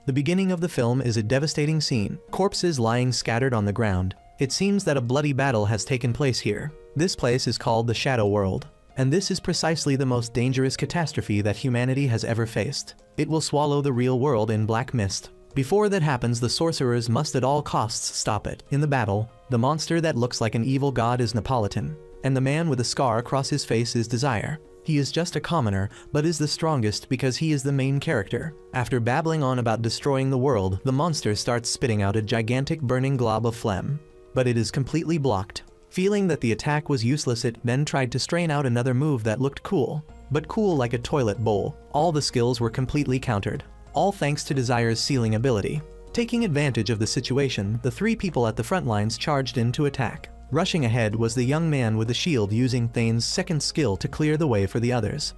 The beginning of the film is a devastating scene, corpses lying scattered on the ground. It seems that a bloody battle has taken place here. This place is called the Shadow World. And this is precisely the most dangerous catastrophe that humanity has ever faced. It will swallow the real world in black mist. Before that happens, the sorcerers must at all costs stop it. In the battle, the monster that looks like an evil god is Napolitan, and the man with a scar across his face is Desire. He is just a commoner, but is the strongest because he is the main character. After babbling on about destroying the world, the monster starts spitting out a gigantic burning glob of phlegm. But it is completely blocked. Feeling that the attack was useless, it then tried to strain out another move that looked cool. But cool like a toilet bowl. All the skills were completely countered. All thanks to Desire's sealing ability. Taking advantage of the situation, the three people at the front lines charged in to attack. Rushing ahead was the young man with the shield, using Thane's second skill to clear the way for the others.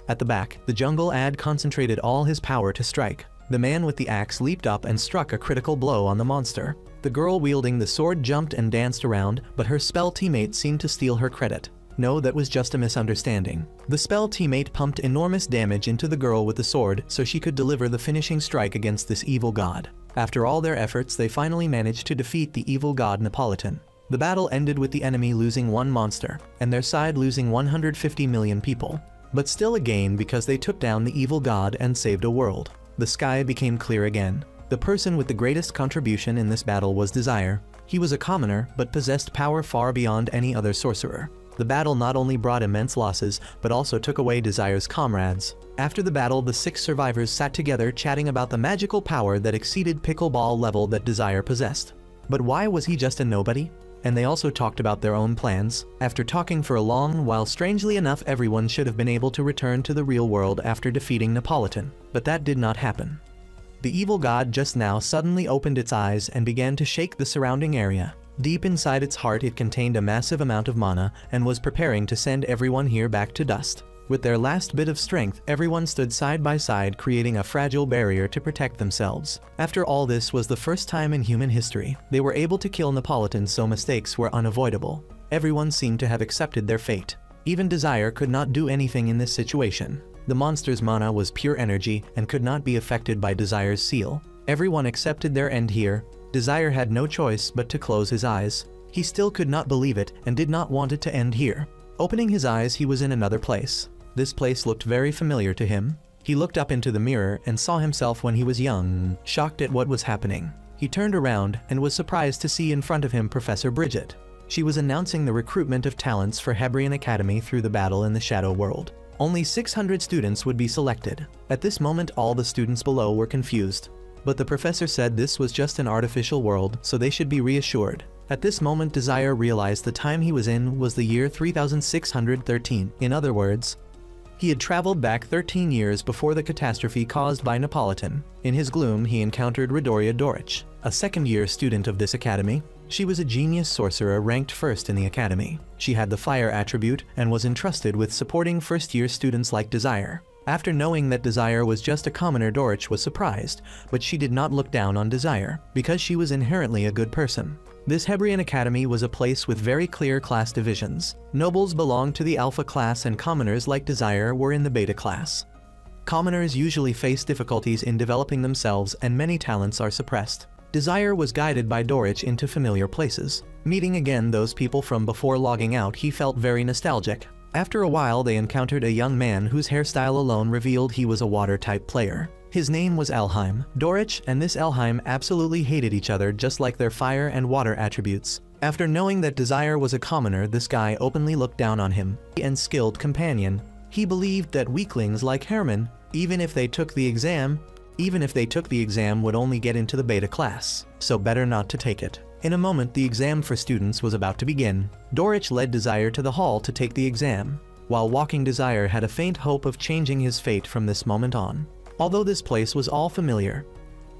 At the back, the jungle ad concentrated all his power to strike. The man with the axe leaped up and struck a critical blow on the monster. The girl wielding the sword jumped and danced around, but her spell teammate seemed to steal her credit. No, that was just a misunderstanding. The spell teammate pumped enormous damage into the girl with the sword so she could deliver the finishing strike against this evil god. After all their efforts, they finally managed to defeat the evil god Napolitan. The battle ended with the enemy losing one monster, and their side losing 150 million people. But still a gain because they took down the evil god and saved a world. The sky became clear again. The person with the greatest contribution in this battle was Desire. He was a commoner, but possessed power far beyond any other sorcerer. The battle not only brought immense losses, but also took away Desire's comrades. After the battle, the 6 survivors sat together chatting about the magical power that exceeded pickleball level that Desire possessed. But why was he just a nobody? And they also talked about their own plans. After talking for a long while, strangely enough, everyone should have been able to return to the real world after defeating Napolitan. But that did not happen. The evil god just now suddenly opened its eyes and began to shake the surrounding area. Deep inside its heart, it contained a massive amount of mana and was preparing to send everyone here back to dust. With their last bit of strength, everyone stood side by side, creating a fragile barrier to protect themselves. After all, this was the first time in human history they were able to kill Napolitan, so mistakes were unavoidable. Everyone seemed to have accepted their fate. Even Desire could not do anything in this situation. The monster's mana was pure energy and could not be affected by Desire's seal. Everyone accepted their end here. Desire had no choice but to close his eyes. He still could not believe it and did not want it to end here. Opening his eyes, he was in another place. This place looked very familiar to him. He looked up into the mirror and saw himself when he was young, shocked at what was happening. He turned around and was surprised to see in front of him Professor Bridget. She was announcing the recruitment of talents for Hebrian Academy through the battle in the Shadow World. Only 600 students would be selected. At this moment, all the students below were confused. But the professor said this was just an artificial world, so they should be reassured. At this moment, Desire realized the time he was in was the year 3613. In other words, he had traveled back 13 years before the catastrophe caused by Napolitan. In his gloom, he encountered Redoria Dorich, a second-year student of this academy. She was a genius sorcerer ranked first in the academy. She had the fire attribute and was entrusted with supporting first-year students like Desire. After knowing that Desire was just a commoner, Dorich was surprised, but she did not look down on Desire, because she was inherently a good person. This Hebrian Academy was a place with very clear class divisions. Nobles belonged to the Alpha class and commoners like Desire were in the Beta class. Commoners usually face difficulties in developing themselves and many talents are suppressed. Desire was guided by Dorich into familiar places. Meeting again those people from before logging out, he felt very nostalgic. After a while, they encountered a young man whose hairstyle alone revealed he was a water-type player. His name was Elheim. Dorich and this Elheim absolutely hated each other, just like their fire and water attributes. After knowing that Desire was a commoner, this guy openly looked down on him and skilled companion. He believed that weaklings like Herman, even if they took the exam, would only get into the Beta class, so better not to take it. In a moment, the exam for students was about to begin. Dorich led Desire to the hall to take the exam. While walking, Desire had a faint hope of changing his fate from this moment on. Although this place was all familiar,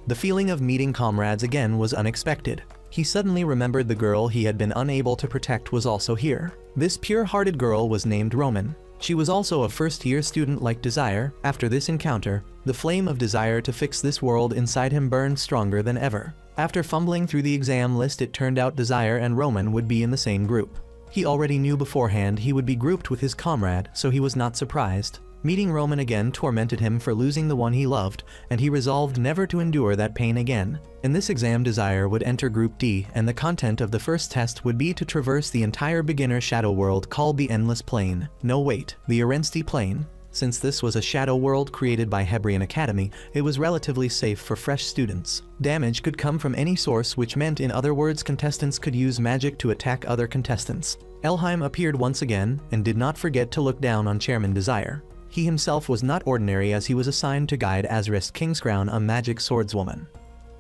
the feeling of meeting comrades again was unexpected. He suddenly remembered the girl he had been unable to protect was also here. This pure-hearted girl was named Roman. She was also a first-year student like Desire. After this encounter, the flame of desire to fix this world inside him burned stronger than ever. After fumbling through the exam list, it turned out Desire and Roman would be in the same group. He already knew beforehand he would be grouped with his comrade, so he was not surprised. Meeting Roman again tormented him for losing the one he loved, and he resolved never to endure that pain again. In this exam, Desire would enter Group D, and the content of the first test would be to traverse the entire beginner shadow world called the Endless Plane. No wait, the Arensty Plane. Since this was a shadow world created by Hebrian Academy, it was relatively safe for fresh students. Damage could come from any source, which meant, in other words, contestants could use magic to attack other contestants. Elheim appeared once again, and did not forget to look down on Chairman Desire. He himself was not ordinary, as he was assigned to guide Azrest Kingscrown, a magic swordswoman.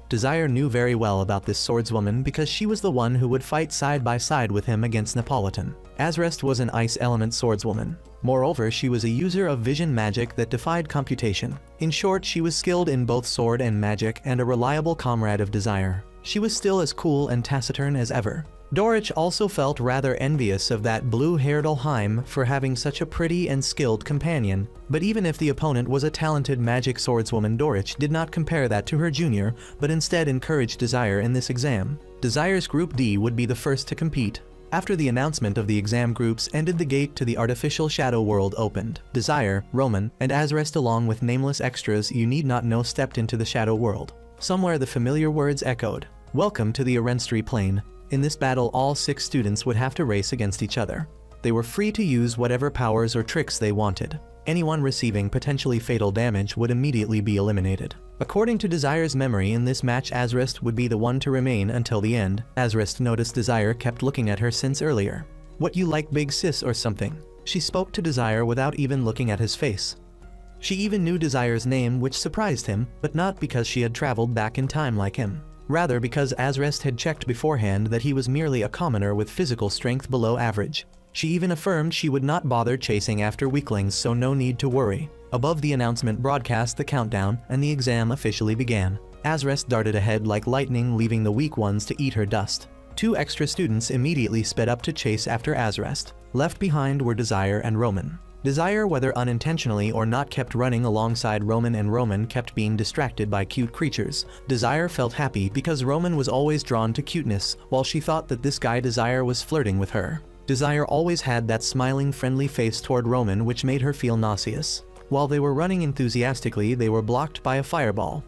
Desire knew very well about this swordswoman because she was the one who would fight side by side with him against Napolitan. Azrest was an ice element swordswoman. Moreover, she was a user of vision magic that defied computation. In short, she was skilled in both sword and magic and a reliable comrade of Desire. She was still as cool and taciturn as ever. Dorich also felt rather envious of that blue-haired Elheim for having such a pretty and skilled companion, but even if the opponent was a talented magic swordswoman, Dorich did not compare that to her junior, but instead encouraged Desire in this exam. Desire's Group D would be the first to compete. After the announcement of the exam groups ended, the gate to the artificial shadow world opened. Desire, Roman, and Azrest, along with nameless extras you need not know, stepped into the shadow world. Somewhere the familiar words echoed. Welcome to the Arensty Plane. In this battle, all 6 students would have to race against each other. They were free to use whatever powers or tricks they wanted. Anyone receiving potentially fatal damage would immediately be eliminated. According to Desire's memory, in this match Azrest would be the one to remain until the end. Azrest noticed Desire kept looking at her since earlier. "What, you like big sis or something?" She spoke to Desire without even looking at his face. She even knew Desire's name, which surprised him, but not because she had traveled back in time like him. Rather because Azrest had checked beforehand that he was merely a commoner with physical strength below average. She even affirmed she would not bother chasing after weaklings, so no need to worry. Above, the announcement broadcast the countdown, and the exam officially began. Azrest darted ahead like lightning, leaving the weak ones to eat her dust. 2 extra students immediately sped up to chase after Azrest. Left behind were Desire and Roman. Desire, whether unintentionally or not, kept running alongside Roman, and Roman kept being distracted by cute creatures. Desire felt happy because Roman was always drawn to cuteness, while she thought that this guy Desire was flirting with her. Desire always had that smiling, friendly face toward Roman, which made her feel nauseous. While they were running enthusiastically, they were blocked by a fireball.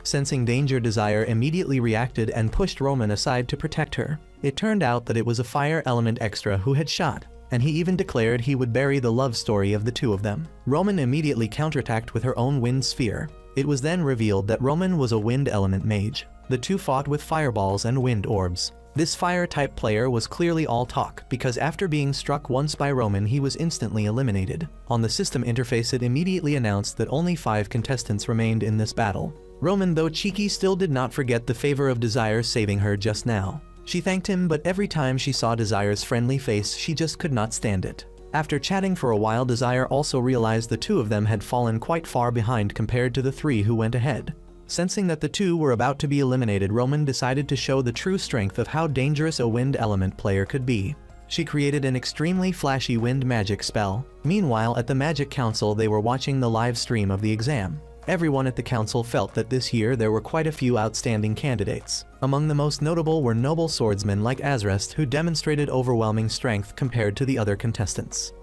Sensing danger, Desire immediately reacted and pushed Roman aside to protect her. It turned out that it was a fire element extra who had shot, and he even declared he would bury the love story of the 2 of them. Roman immediately counterattacked with her own wind sphere. It was then revealed that Roman was a wind element mage. The 2 fought with fireballs and wind orbs. This fire-type player was clearly all talk, because after being struck once by Roman, he was instantly eliminated. On the system interface, it immediately announced that only 5 contestants remained in this battle. Roman, though cheeky, still did not forget the favor of Desire saving her just now. She thanked him, but every time she saw Desire's friendly face, she just could not stand it. After chatting for a while, Desire also realized the 2 of them had fallen quite far behind compared to the 3 who went ahead. Sensing that the 2 were about to be eliminated, Roman decided to show the true strength of how dangerous a wind element player could be. She created an extremely flashy wind magic spell. Meanwhile, at the Magic Council, they were watching the live stream of the exam. Everyone at the council felt that this year there were quite a few outstanding candidates. Among the most notable were noble swordsmen like Azrest, who demonstrated overwhelming strength compared to the other contestants.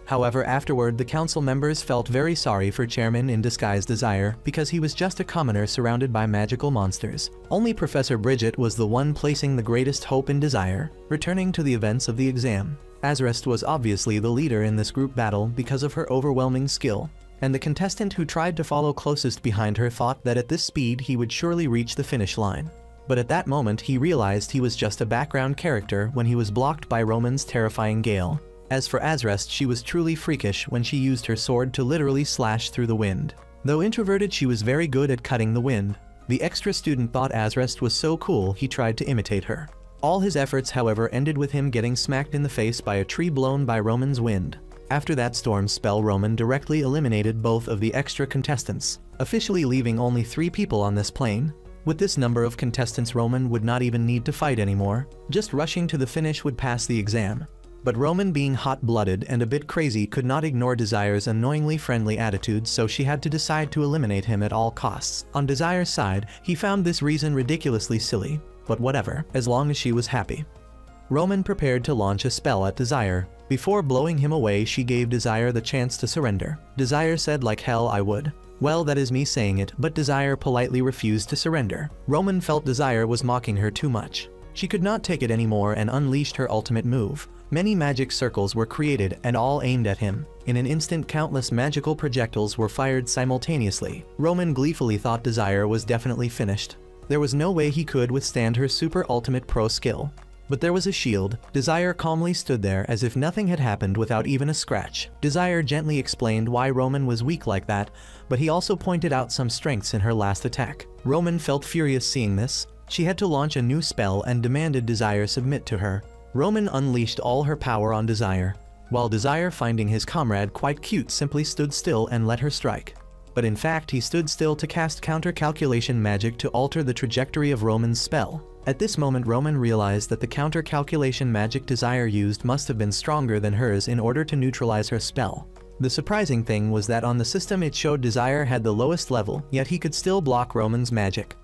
However, afterward, the council members felt very sorry for Chairman in Disguise Desire, because he was just a commoner surrounded by magical monsters. Only Professor Bridget was the one placing the greatest hope in Desire. Returning to the events of the exam, Azrest was obviously the leader in this group battle because of her overwhelming skill, and the contestant who tried to follow closest behind her thought that at this speed he would surely reach the finish line. But at that moment he realized he was just a background character when he was blocked by Roman's terrifying gale. As for Azrest, she was truly freakish when she used her sword to literally slash through the wind. Though introverted, she was very good at cutting the wind. The extra student thought Azrest was so cool he tried to imitate her. All his efforts, however, ended with him getting smacked in the face by a tree blown by Roman's wind. After that storm spell, Roman directly eliminated both of the extra contestants, officially leaving only 3 people on this plane. With this number of contestants, Roman would not even need to fight anymore. Just rushing to the finish would pass the exam. But Roman, being hot-blooded and a bit crazy, could not ignore Desire's annoyingly friendly attitude, so she had to decide to eliminate him at all costs. On Desire's side, he found this reason ridiculously silly, but whatever, as long as she was happy. Roman prepared to launch a spell at Desire. Before blowing him away, she gave Desire the chance to surrender. Desire said, "Like hell I would." Well, that is me saying it, but Desire politely refused to surrender. Roman felt Desire was mocking her too much. She could not take it anymore and unleashed her ultimate move. Many magic circles were created and all aimed at him. In an instant, countless magical projectiles were fired simultaneously. Roman gleefully thought Desire was definitely finished. There was no way he could withstand her super ultimate pro skill. But there was a shield. Desire calmly stood there as if nothing had happened without even a scratch. Desire gently explained why Roman was weak like that, but he also pointed out some strengths in her last attack. Roman felt furious seeing this. She had to launch a new spell and demanded Desire submit to her. Roman unleashed all her power on Desire, while Desire, finding his comrade quite cute, simply stood still and let her strike. But in fact, he stood still to cast counter-calculation magic to alter the trajectory of Roman's spell. At this moment, Roman realized that the counter-calculation magic Desire used must have been stronger than hers in order to neutralize her spell. The surprising thing was that on the system it showed Desire had the lowest level, yet he could still block Roman's magic.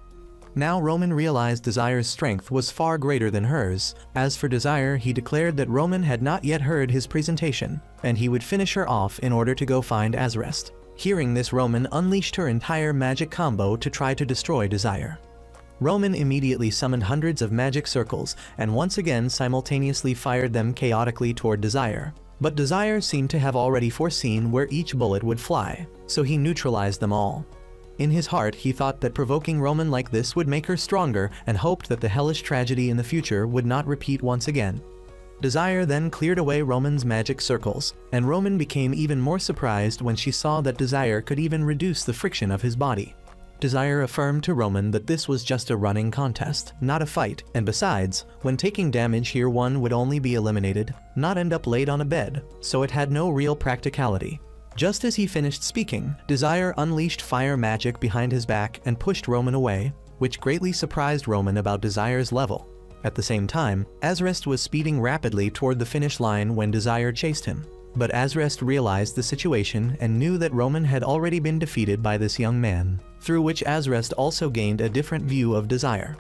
Now Roman realized Desire's strength was far greater than hers. As for Desire, he declared that Roman had not yet heard his presentation, and he would finish her off in order to go find Azrest. Hearing this, Roman unleashed her entire magic combo to try to destroy Desire. Roman immediately summoned hundreds of magic circles and once again simultaneously fired them chaotically toward Desire. But Desire seemed to have already foreseen where each bullet would fly, so he neutralized them all. In his heart, he thought that provoking Roman like this would make her stronger and hoped that the hellish tragedy in the future would not repeat once again. Desire then cleared away Roman's magic circles, and Roman became even more surprised when she saw that Desire could even reduce the friction of his body. Desire affirmed to Roman that this was just a running contest, not a fight, and besides, when taking damage here one would only be eliminated, not end up laid on a bed, so it had no real practicality. Just as he finished speaking, Desire unleashed fire magic behind his back and pushed Roman away, which greatly surprised Roman about Desire's level. At the same time, Azrest was speeding rapidly toward the finish line when Desire chased him. But Azrest realized the situation and knew that Roman had already been defeated by this young man, through which Azrest also gained a different view of Desire.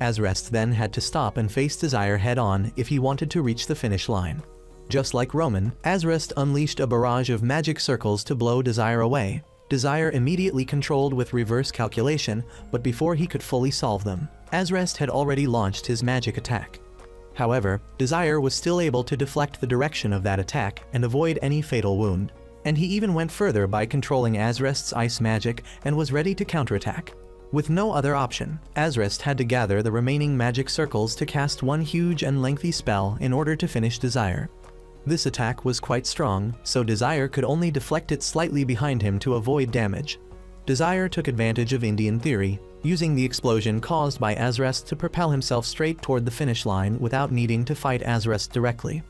Azrest then had to stop and face Desire head-on if he wanted to reach the finish line. Just like Roman, Azrest unleashed a barrage of magic circles to blow Desire away. Desire immediately controlled with reverse calculation, but before he could fully solve them, Azrest had already launched his magic attack. However, Desire was still able to deflect the direction of that attack and avoid any fatal wound. And he even went further by controlling Azrest's ice magic and was ready to counterattack. With no other option, Azrest had to gather the remaining magic circles to cast one huge and lengthy spell in order to finish Desire. This attack was quite strong, so Desire could only deflect it slightly behind him to avoid damage. Desire took advantage of Indian theory, using the explosion caused by Azrest to propel himself straight toward the finish line without needing to fight Azrest directly.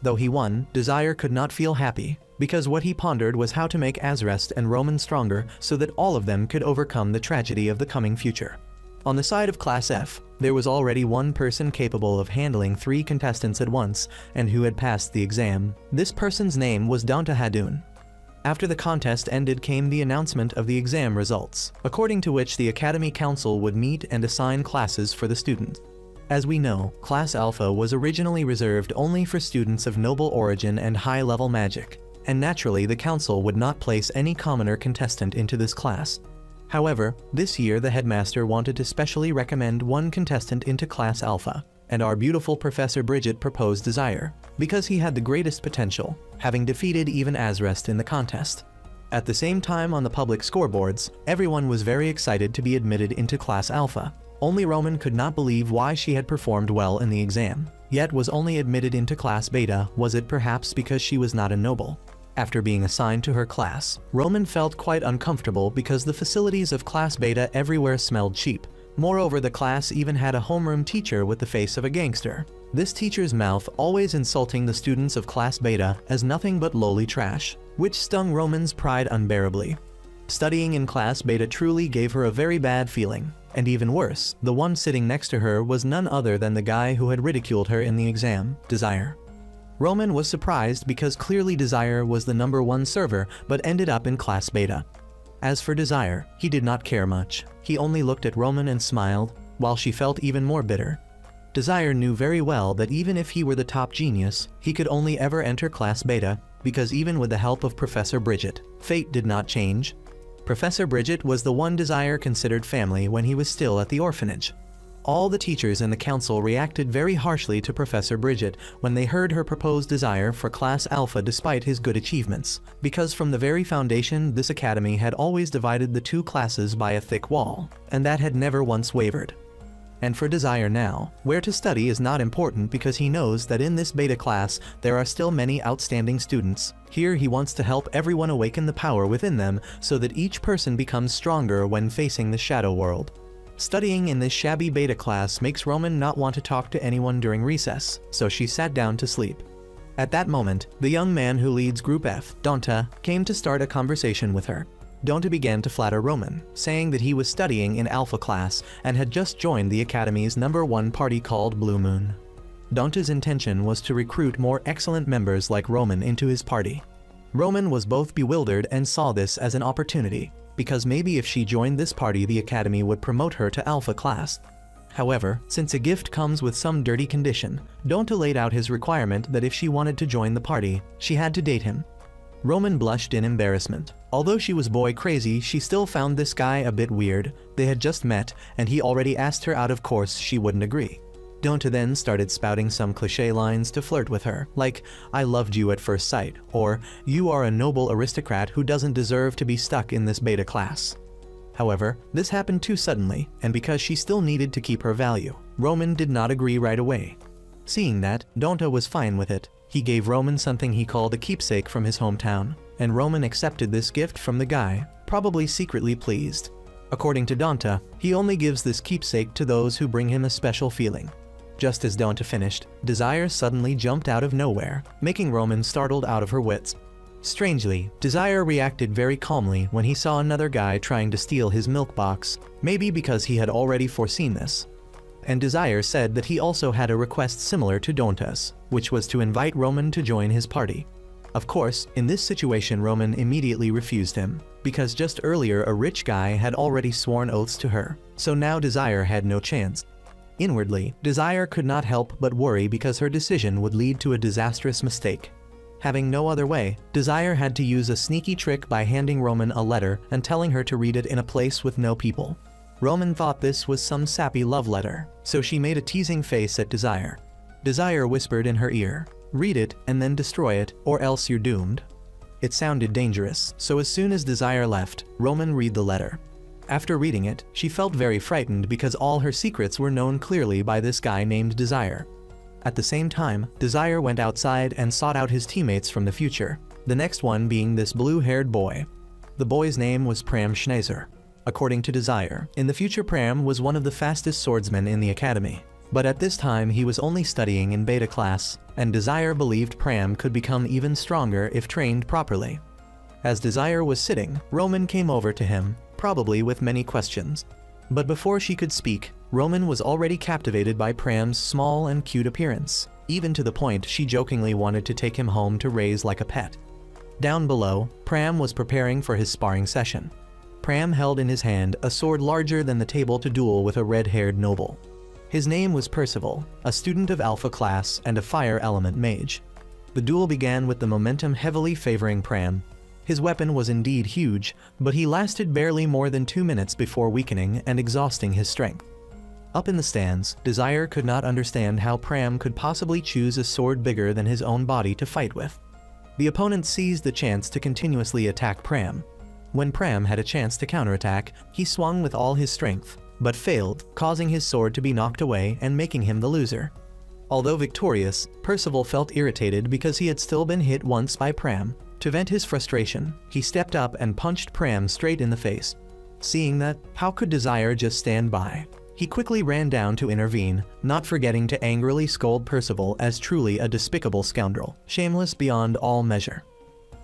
Though he won, Desire could not feel happy, because what he pondered was how to make Azrest and Roman stronger so that all of them could overcome the tragedy of the coming future. On the side of Class F, there was already one person capable of handling 3 contestants at once and who had passed the exam. This person's name was Danta Hadun. After the contest ended came the announcement of the exam results, according to which the Academy Council would meet and assign classes for the students. As we know, Class Alpha was originally reserved only for students of noble origin and high-level magic, and naturally the council would not place any commoner contestant into this class. However, this year the headmaster wanted to specially recommend one contestant into Class Alpha, and our beautiful Professor Bridget proposed Desire, because he had the greatest potential, having defeated even Azrest in the contest. At the same time, on the public scoreboards, everyone was very excited to be admitted into Class Alpha. Only Roman could not believe why she had performed well in the exam, yet was only admitted into Class Beta. Was it perhaps because she was not a noble? After being assigned to her class, Roman felt quite uncomfortable because the facilities of Class Beta everywhere smelled cheap. Moreover, the class even had a homeroom teacher with the face of a gangster. This teacher's mouth always insulting the students of Class Beta as nothing but lowly trash, which stung Roman's pride unbearably. Studying in Class Beta truly gave her a very bad feeling. And even worse, the one sitting next to her was none other than the guy who had ridiculed her in the exam, Desire. Roman was surprised because clearly Desire was the #1 server but ended up in Class Beta. As for Desire, he did not care much. He only looked at Roman and smiled, while she felt even more bitter. Desire knew very well that even if he were the top genius, he could only ever enter class beta, because even with the help of Professor Bridget, fate did not change. Professor Bridget was the one Desire considered family when he was still at the orphanage. All the teachers in the council reacted very harshly to Professor Bridget when they heard her propose Desire for Class Alpha despite his good achievements, because from the very foundation this academy had always divided the two classes by a thick wall, and that had never once wavered. And for Desire now, where to study is not important because he knows that in this beta class there are still many outstanding students. Here he wants to help everyone awaken the power within them so that each person becomes stronger when facing the shadow world. Studying in this shabby beta class makes Roman not want to talk to anyone during recess, so she sat down to sleep. At that moment, the young man who leads Group F, Donta, came to start a conversation with her. Donta began to flatter Roman, saying that he was studying in Alpha class and had just joined the Academy's #1 party called Blue Moon. Donta's intention was to recruit more excellent members like Roman into his party. Roman was both bewildered and saw this as an opportunity, because maybe if she joined this party the Academy would promote her to Alpha class. However, since a gift comes with some dirty condition, Donta laid out his requirement that if she wanted to join the party, she had to date him. Roman blushed in embarrassment. Although she was boy crazy, she still found this guy a bit weird. They had just met, and he already asked her out. Of course, she wouldn't agree. Donta then started spouting some cliché lines to flirt with her, like, "I loved you at first sight," or "You are a noble aristocrat who doesn't deserve to be stuck in this beta class." However, this happened too suddenly, and because she still needed to keep her value, Roman did not agree right away. Seeing that, Donta was fine with it. He gave Roman something he called a keepsake from his hometown, and Roman accepted this gift from the guy, probably secretly pleased. According to Donta, he only gives this keepsake to those who bring him a special feeling. Just as Donta finished, Desire suddenly jumped out of nowhere, making Roman startled out of her wits. Strangely, Desire reacted very calmly when he saw another guy trying to steal his milk box, maybe because he had already foreseen this. And Desire said that he also had a request similar to Donta's, which was to invite Roman to join his party. Of course, in this situation Roman immediately refused him, because just earlier a rich guy had already sworn oaths to her, so now Desire had no chance. Inwardly, Desire could not help but worry because her decision would lead to a disastrous mistake. Having no other way, Desire had to use a sneaky trick by handing Roman a letter and telling her to read it in a place with no people. Roman thought this was some sappy love letter, so she made a teasing face at Desire. Desire whispered in her ear, "Read it and then destroy it, or else you're doomed." It sounded dangerous, so as soon as Desire left, Roman read the letter. After reading it, she felt very frightened because all her secrets were known clearly by this guy named Desire. At the same time, Desire went outside and sought out his teammates from the future, the next one being this blue-haired boy. The boy's name was Pram Schneezer. According to Desire, in the future Pram was one of the fastest swordsmen in the academy. But at this time he was only studying in beta class, and Desire believed Pram could become even stronger if trained properly. As Desire was sitting, Roman came over to him, probably with many questions. But before she could speak, Roman was already captivated by Pram's small and cute appearance, even to the point she jokingly wanted to take him home to raise like a pet. Down below, Pram was preparing for his sparring session. Pram held in his hand a sword larger than the table to duel with a red-haired noble. His name was Percival, a student of Alpha class and a fire element mage. The duel began with the momentum heavily favoring Pram. His weapon was indeed huge, but he lasted barely more than 2 minutes before weakening and exhausting his strength. Up in the stands, Desire could not understand how Pram could possibly choose a sword bigger than his own body to fight with. The opponent seized the chance to continuously attack Pram. When Pram had a chance to counterattack, he swung with all his strength, but failed, causing his sword to be knocked away and making him the loser. Although victorious, Percival felt irritated because he had still been hit once by Pram. To vent his frustration, he stepped up and punched Pram straight in the face. Seeing that, how could Desire just stand by? He quickly ran down to intervene, not forgetting to angrily scold Percival as truly a despicable scoundrel, shameless beyond all measure.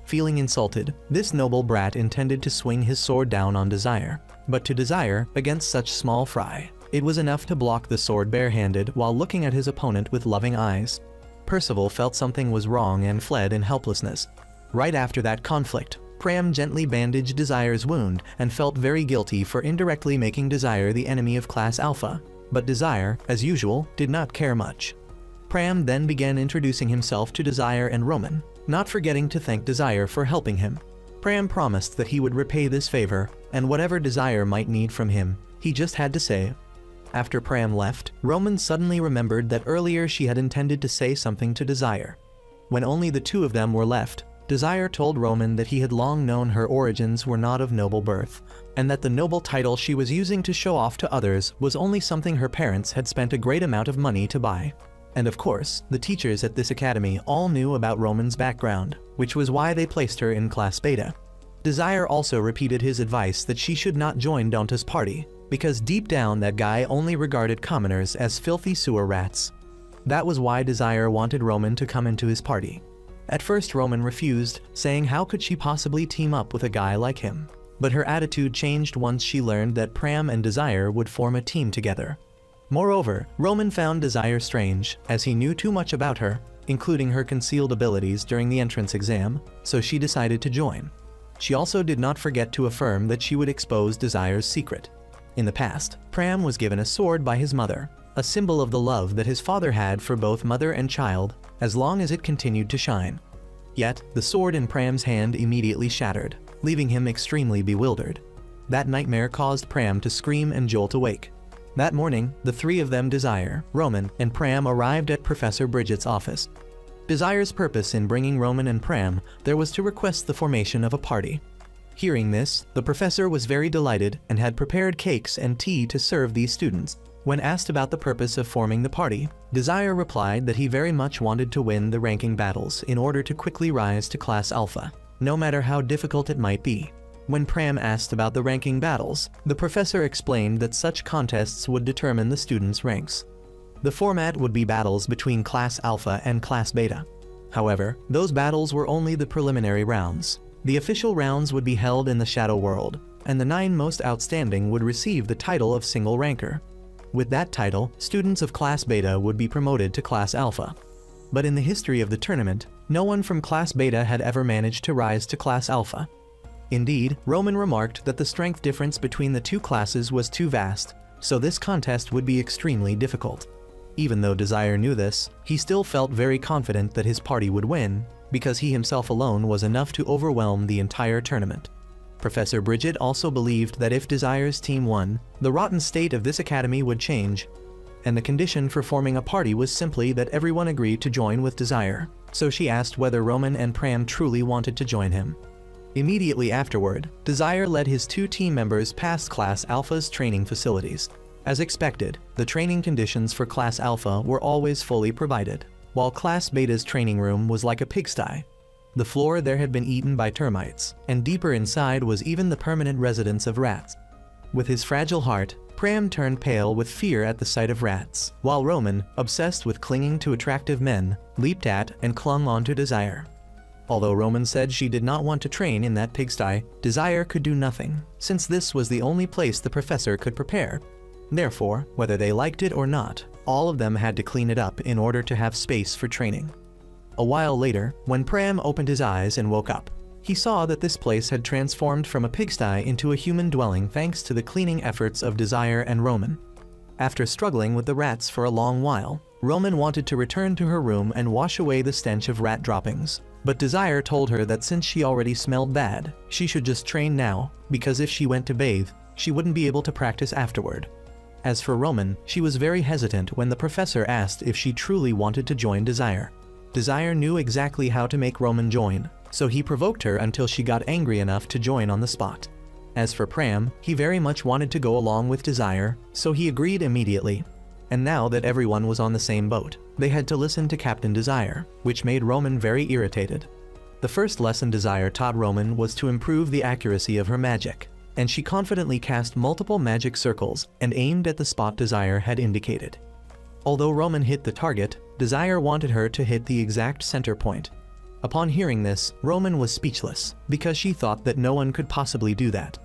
Feeling insulted, this noble brat intended to swing his sword down on Desire. But to Desire, against such small fry, it was enough to block the sword barehanded while looking at his opponent with loving eyes. Percival felt something was wrong and fled in helplessness. Right after that conflict, Pram gently bandaged Desire's wound and felt very guilty for indirectly making Desire the enemy of Class Alpha. But Desire, as usual, did not care much. Pram then began introducing himself to Desire and Roman, not forgetting to thank Desire for helping him. Pram promised that he would repay this favor, and whatever Desire might need from him, he just had to say. After Pram left, Roman suddenly remembered that earlier she had intended to say something to Desire. When only the two of them were left, Desire told Roman that he had long known her origins were not of noble birth, and that the noble title she was using to show off to others was only something her parents had spent a great amount of money to buy. And of course, the teachers at this academy all knew about Roman's background, which was why they placed her in class beta. Desire also repeated his advice that she should not join Dante's party, because deep down that guy only regarded commoners as filthy sewer rats. That was why Desire wanted Roman to come into his party. At first Roman refused, saying how could she possibly team up with a guy like him. But her attitude changed once she learned that Pram and Desire would form a team together. Moreover, Roman found Desire strange, as he knew too much about her, including her concealed abilities during the entrance exam, so she decided to join. She also did not forget to affirm that she would expose Desire's secret. In the past, Pram was given a sword by his mother, a symbol of the love that his father had for both mother and child, as long as it continued to shine. Yet, the sword in Pram's hand immediately shattered, leaving him extremely bewildered. That nightmare caused Pram to scream and jolt awake. That morning, the three of them, Desire, Roman, and Pram, arrived at Professor Bridget's office. Desire's purpose in bringing Roman and Pram there was to request the formation of a party. Hearing this, the professor was very delighted and had prepared cakes and tea to serve these students. When asked about the purpose of forming the party, Desire replied that he very much wanted to win the ranking battles in order to quickly rise to Class Alpha, no matter how difficult it might be. When Pram asked about the ranking battles, the professor explained that such contests would determine the students' ranks. The format would be battles between Class Alpha and Class Beta. However, those battles were only the preliminary rounds. The official rounds would be held in the Shadow World, and the 9 most outstanding would receive the title of Single Ranker. With that title, students of Class Beta would be promoted to Class Alpha. But in the history of the tournament, no one from Class Beta had ever managed to rise to Class Alpha. Indeed, Roman remarked that the strength difference between the two classes was too vast, so this contest would be extremely difficult. Even though Desire knew this, he still felt very confident that his party would win, because he himself alone was enough to overwhelm the entire tournament. Professor Bridget also believed that if Desire's team won, the rotten state of this academy would change, and the condition for forming a party was simply that everyone agreed to join with Desire, so she asked whether Roman and Pram truly wanted to join him. Immediately afterward, Desire led his 2 team members past Class Alpha's training facilities. As expected, the training conditions for Class Alpha were always fully provided, while Class Beta's training room was like a pigsty. The floor there had been eaten by termites, and deeper inside was even the permanent residence of rats. With his fragile heart, Pram turned pale with fear at the sight of rats, while Roman, obsessed with clinging to attractive men, leaped at and clung onto Desire. Although Roman said she did not want to train in that pigsty, Desire could do nothing, since this was the only place the professor could prepare. Therefore, whether they liked it or not, all of them had to clean it up in order to have space for training. A while later, when Pram opened his eyes and woke up, he saw that this place had transformed from a pigsty into a human dwelling thanks to the cleaning efforts of Desire and Roman. After struggling with the rats for a long while, Roman wanted to return to her room and wash away the stench of rat droppings. But Desire told her that since she already smelled bad, she should just train now, because if she went to bathe, she wouldn't be able to practice afterward. As for Roman, she was very hesitant when the professor asked if she truly wanted to join Desire. Desire knew exactly how to make Roman join, so he provoked her until she got angry enough to join on the spot. As for Pram, he very much wanted to go along with Desire, so he agreed immediately. And now that everyone was on the same boat, they had to listen to Captain Desire, which made Roman very irritated. The first lesson Desire taught Roman was to improve the accuracy of her magic, and she confidently cast multiple magic circles and aimed at the spot Desire had indicated. Although Roman hit the target, Desire wanted her to hit the exact center point. Upon hearing this, Roman was speechless, because she thought that no one could possibly do that.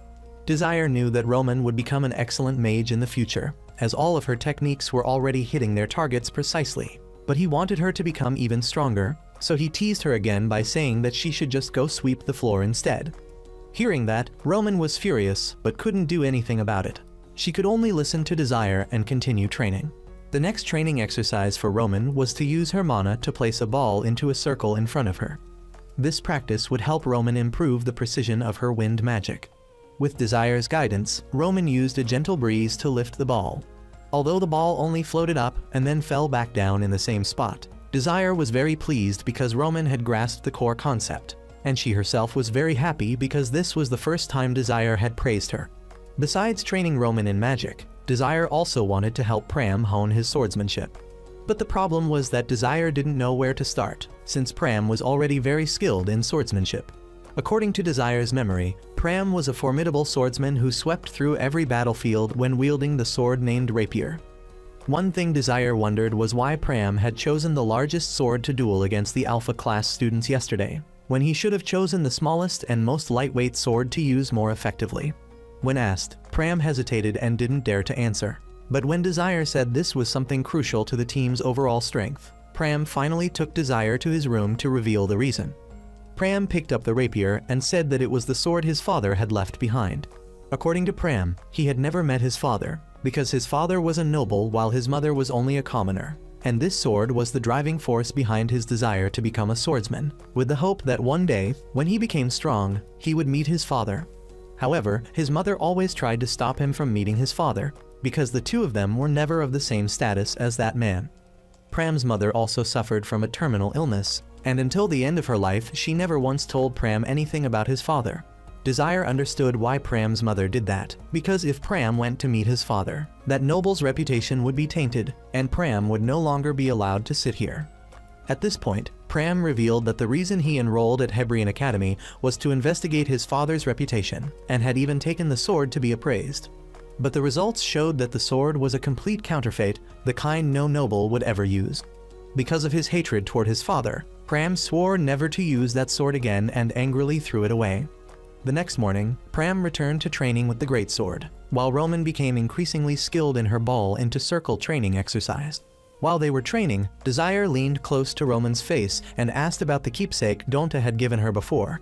Desire knew that Roman would become an excellent mage in the future, as all of her techniques were already hitting their targets precisely, but he wanted her to become even stronger, so he teased her again by saying that she should just go sweep the floor instead. Hearing that, Roman was furious but couldn't do anything about it. She could only listen to Desire and continue training. The next training exercise for Roman was to use her mana to place a ball into a circle in front of her. This practice would help Roman improve the precision of her wind magic. With Desire's guidance, Roman used a gentle breeze to lift the ball. Although the ball only floated up and then fell back down in the same spot, Desire was very pleased because Roman had grasped the core concept, and she herself was very happy because this was the first time Desire had praised her. Besides training Roman in magic, Desire also wanted to help Pram hone his swordsmanship. But the problem was that Desire didn't know where to start, since Pram was already very skilled in swordsmanship. According to Desire's memory, Pram was a formidable swordsman who swept through every battlefield when wielding the sword named Rapier. One thing Desire wondered was why Pram had chosen the largest sword to duel against the Alpha class students yesterday, when he should have chosen the smallest and most lightweight sword to use more effectively. When asked, Pram hesitated and didn't dare to answer. But when Desire said this was something crucial to the team's overall strength, Pram finally took Desire to his room to reveal the reason. Pram picked up the rapier and said that it was the sword his father had left behind. According to Pram, he had never met his father, because his father was a noble while his mother was only a commoner, and this sword was the driving force behind his desire to become a swordsman, with the hope that one day, when he became strong, he would meet his father. However, his mother always tried to stop him from meeting his father, because the two of them were never of the same status as that man. Pram's mother also suffered from a terminal illness, and until the end of her life she never once told Pram anything about his father. Desire understood why Pram's mother did that, because if Pram went to meet his father, that noble's reputation would be tainted, and Pram would no longer be allowed to sit here. At this point, Pram revealed that the reason he enrolled at Hebrian Academy was to investigate his father's reputation, and had even taken the sword to be appraised. But the results showed that the sword was a complete counterfeit, the kind no noble would ever use. Because of his hatred toward his father, Pram swore never to use that sword again and angrily threw it away. The next morning, Pram returned to training with the greatsword, while Roman became increasingly skilled in her ball into circle training exercise. While they were training, Desire leaned close to Roman's face and asked about the keepsake Donta had given her before.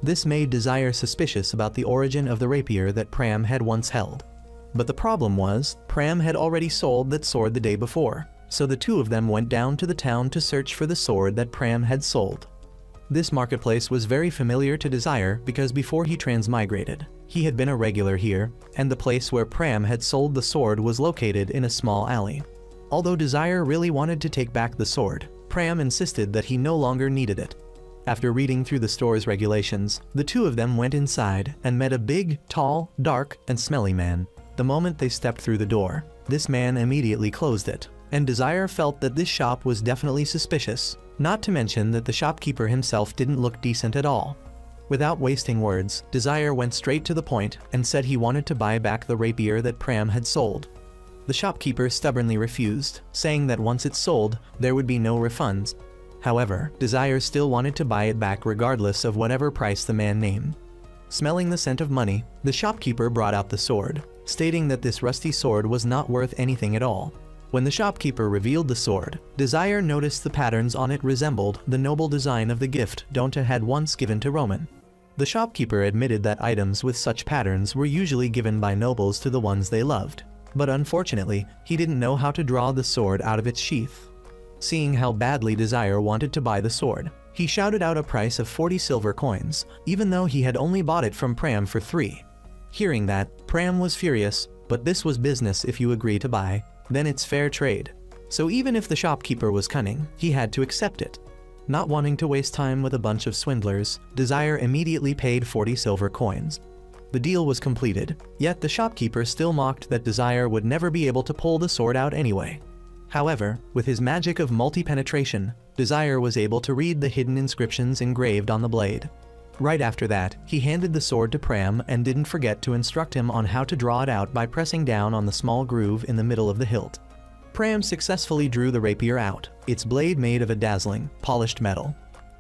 This made Desire suspicious about the origin of the rapier that Pram had once held. But the problem was, Pram had already sold that sword the day before, so the two of them went down to the town to search for the sword that Pram had sold. This marketplace was very familiar to Desire because before he transmigrated, he had been a regular here, and the place where Pram had sold the sword was located in a small alley. Although Desire really wanted to take back the sword, Pram insisted that he no longer needed it. After reading through the store's regulations, the two of them went inside and met a big, tall, dark, and smelly man. The moment they stepped through the door, this man immediately closed it, and Desire felt that this shop was definitely suspicious, not to mention that the shopkeeper himself didn't look decent at all. Without wasting words, Desire went straight to the point and said he wanted to buy back the rapier that Pram had sold. The shopkeeper stubbornly refused, saying that once it's sold, there would be no refunds. However, Desire still wanted to buy it back regardless of whatever price the man named. Smelling the scent of money, the shopkeeper brought out the sword, stating that this rusty sword was not worth anything at all. When the shopkeeper revealed the sword, Desire noticed the patterns on it resembled the noble design of the gift Donta had once given to Roman. The shopkeeper admitted that items with such patterns were usually given by nobles to the ones they loved, but unfortunately, he didn't know how to draw the sword out of its sheath. Seeing how badly Desire wanted to buy the sword, he shouted out a price of 40 silver coins, even though he had only bought it from Pram for 3. Hearing that, Pram was furious, but this was business. If you agree to buy, then it's fair trade. So even if the shopkeeper was cunning, he had to accept it. Not wanting to waste time with a bunch of swindlers, Desire immediately paid 40 silver coins. The deal was completed, yet the shopkeeper still mocked that Desire would never be able to pull the sword out anyway. However, with his magic of multi-penetration, Desire was able to read the hidden inscriptions engraved on the blade. Right after that, he handed the sword to Pram and didn't forget to instruct him on how to draw it out by pressing down on the small groove in the middle of the hilt. Pram successfully drew the rapier out, its blade made of a dazzling, polished metal.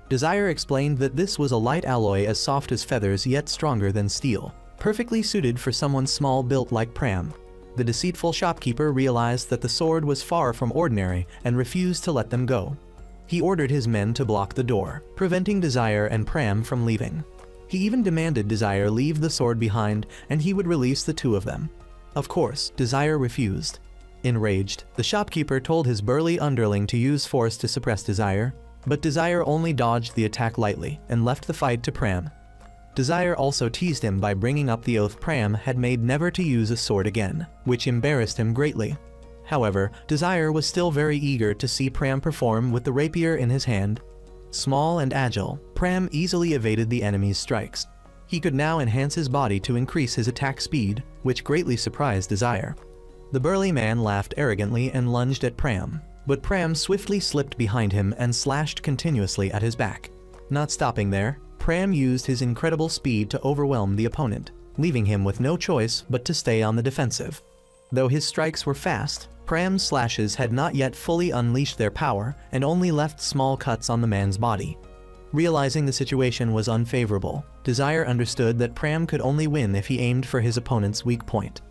Desire explained that this was a light alloy as soft as feathers yet stronger than steel, perfectly suited for someone small built like Pram. The deceitful shopkeeper realized that the sword was far from ordinary and refused to let them go. He ordered his men to block the door, preventing Desire and Pram from leaving. He even demanded Desire leave the sword behind and he would release the two of them. Of course, Desire refused. Enraged, the shopkeeper told his burly underling to use force to suppress Desire, but Desire only dodged the attack lightly and left the fight to Pram. Desire also teased him by bringing up the oath Pram had made never to use a sword again, which embarrassed him greatly. However, Desire was still very eager to see Pram perform with the rapier in his hand. Small and agile, Pram easily evaded the enemy's strikes. He could now enhance his body to increase his attack speed, which greatly surprised Desire. The burly man laughed arrogantly and lunged at Pram, but Pram swiftly slipped behind him and slashed continuously at his back. Not stopping there, Pram used his incredible speed to overwhelm the opponent, leaving him with no choice but to stay on the defensive. Though his strikes were fast, Pram's slashes had not yet fully unleashed their power and only left small cuts on the man's body. Realizing the situation was unfavorable, Desire understood that Pram could only win if he aimed for his opponent's weak point.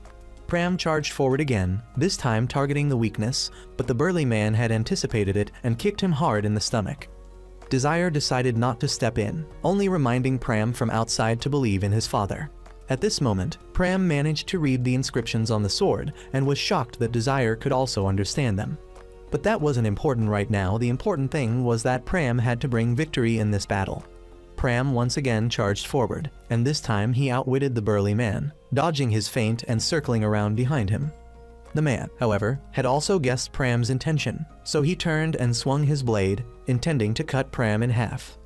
Pram charged forward again, this time targeting the weakness, but the burly man had anticipated it and kicked him hard in the stomach. Desire decided not to step in, only reminding Pram from outside to believe in his father. At this moment, Pram managed to read the inscriptions on the sword and was shocked that Desire could also understand them. But that wasn't important right now. The important thing was that Pram had to bring victory in this battle. Pram once again charged forward, and this time he outwitted the burly man, dodging his feint and circling around behind him. The man, however, had also guessed Pram's intention, so he turned and swung his blade, intending to cut Pram in half.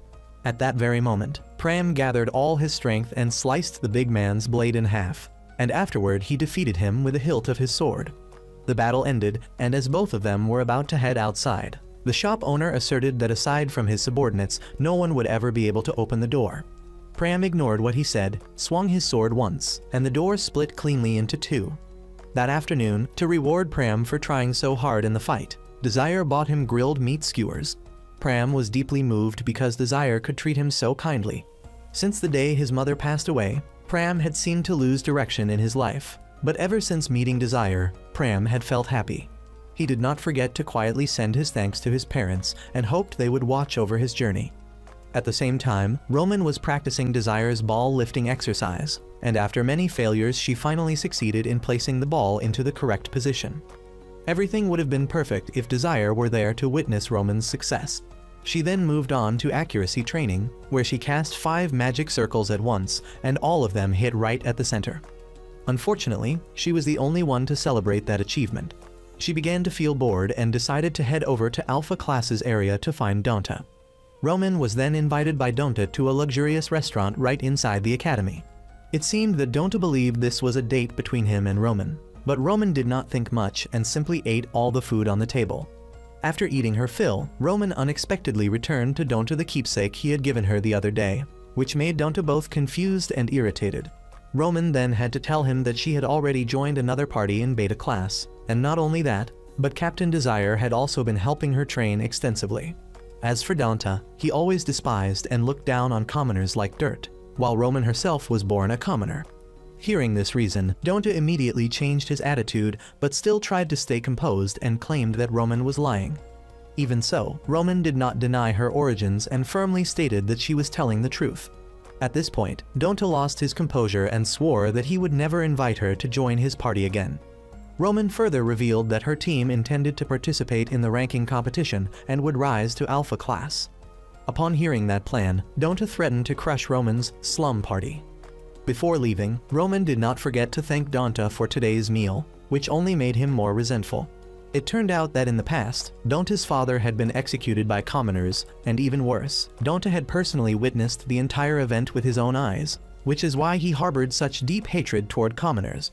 At that very moment, Pram gathered all his strength and sliced the big man's blade in half, and afterward he defeated him with the hilt of his sword. The battle ended, and as both of them were about to head outside, the shop owner asserted that aside from his subordinates, no one would ever be able to open the door. Pram ignored what he said, swung his sword once, and the door split cleanly into two. That afternoon, to reward Pram for trying so hard in the fight, Desire bought him grilled meat skewers. Pram was deeply moved because Desire could treat him so kindly. Since the day his mother passed away, Pram had seemed to lose direction in his life, but ever since meeting Desire, Pram had felt happy. He did not forget to quietly send his thanks to his parents and hoped they would watch over his journey. At the same time, Roman was practicing Desire's ball lifting exercise, and after many failures she finally succeeded in placing the ball into the correct position. Everything would have been perfect if Desire were there to witness Roman's success. She then moved on to accuracy training, where she cast 5 magic circles at once, and all of them hit right at the center. Unfortunately, she was the only one to celebrate that achievement. She began to feel bored and decided to head over to Alpha Class's area to find Donta. Roman was then invited by Donta to a luxurious restaurant right inside the academy. It seemed that Donta believed this was a date between him and Roman, but Roman did not think much and simply ate all the food on the table. After eating her fill, Roman unexpectedly returned to Donta the keepsake he had given her the other day, which made Donta both confused and irritated. Roman then had to tell him that she had already joined another party in beta class, and not only that, but Captain Desire had also been helping her train extensively. As for Donta, he always despised and looked down on commoners like dirt, while Roman herself was born a commoner. Hearing this reason, Donta immediately changed his attitude but still tried to stay composed and claimed that Roman was lying. Even so, Roman did not deny her origins and firmly stated that she was telling the truth. At this point, Donta lost his composure and swore that he would never invite her to join his party again. Roman further revealed that her team intended to participate in the ranking competition and would rise to Alpha Class. Upon hearing that plan, Donta threatened to crush Roman's slum party. Before leaving, Roman did not forget to thank Donta for today's meal, which only made him more resentful. It turned out that in the past, Donta's father had been executed by commoners, and even worse, Donta had personally witnessed the entire event with his own eyes, which is why he harbored such deep hatred toward commoners.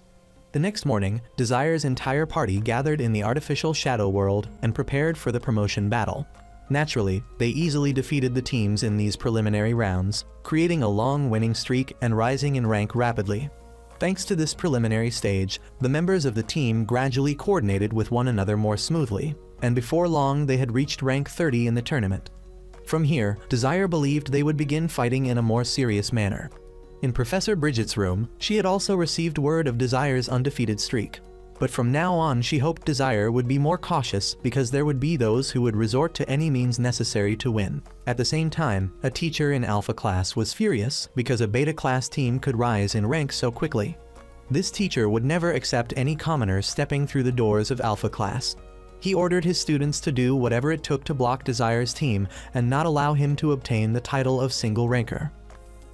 The next morning, Desire's entire party gathered in the artificial shadow world and prepared for the promotion battle. Naturally, they easily defeated the teams in these preliminary rounds, creating a long winning streak and rising in rank rapidly. Thanks to this preliminary stage, the members of the team gradually coordinated with one another more smoothly, and before long they had reached rank 30 in the tournament. From here, Desire believed they would begin fighting in a more serious manner. In Professor Bridget's room, she had also received word of Desire's undefeated streak. But from now on she hoped Desire would be more cautious because there would be those who would resort to any means necessary to win. At the same time, a teacher in Alpha Class was furious because a Beta Class team could rise in rank so quickly. This teacher would never accept any commoners stepping through the doors of Alpha class. He ordered his students to do whatever it took to block Desire's team and not allow him to obtain the title of single ranker.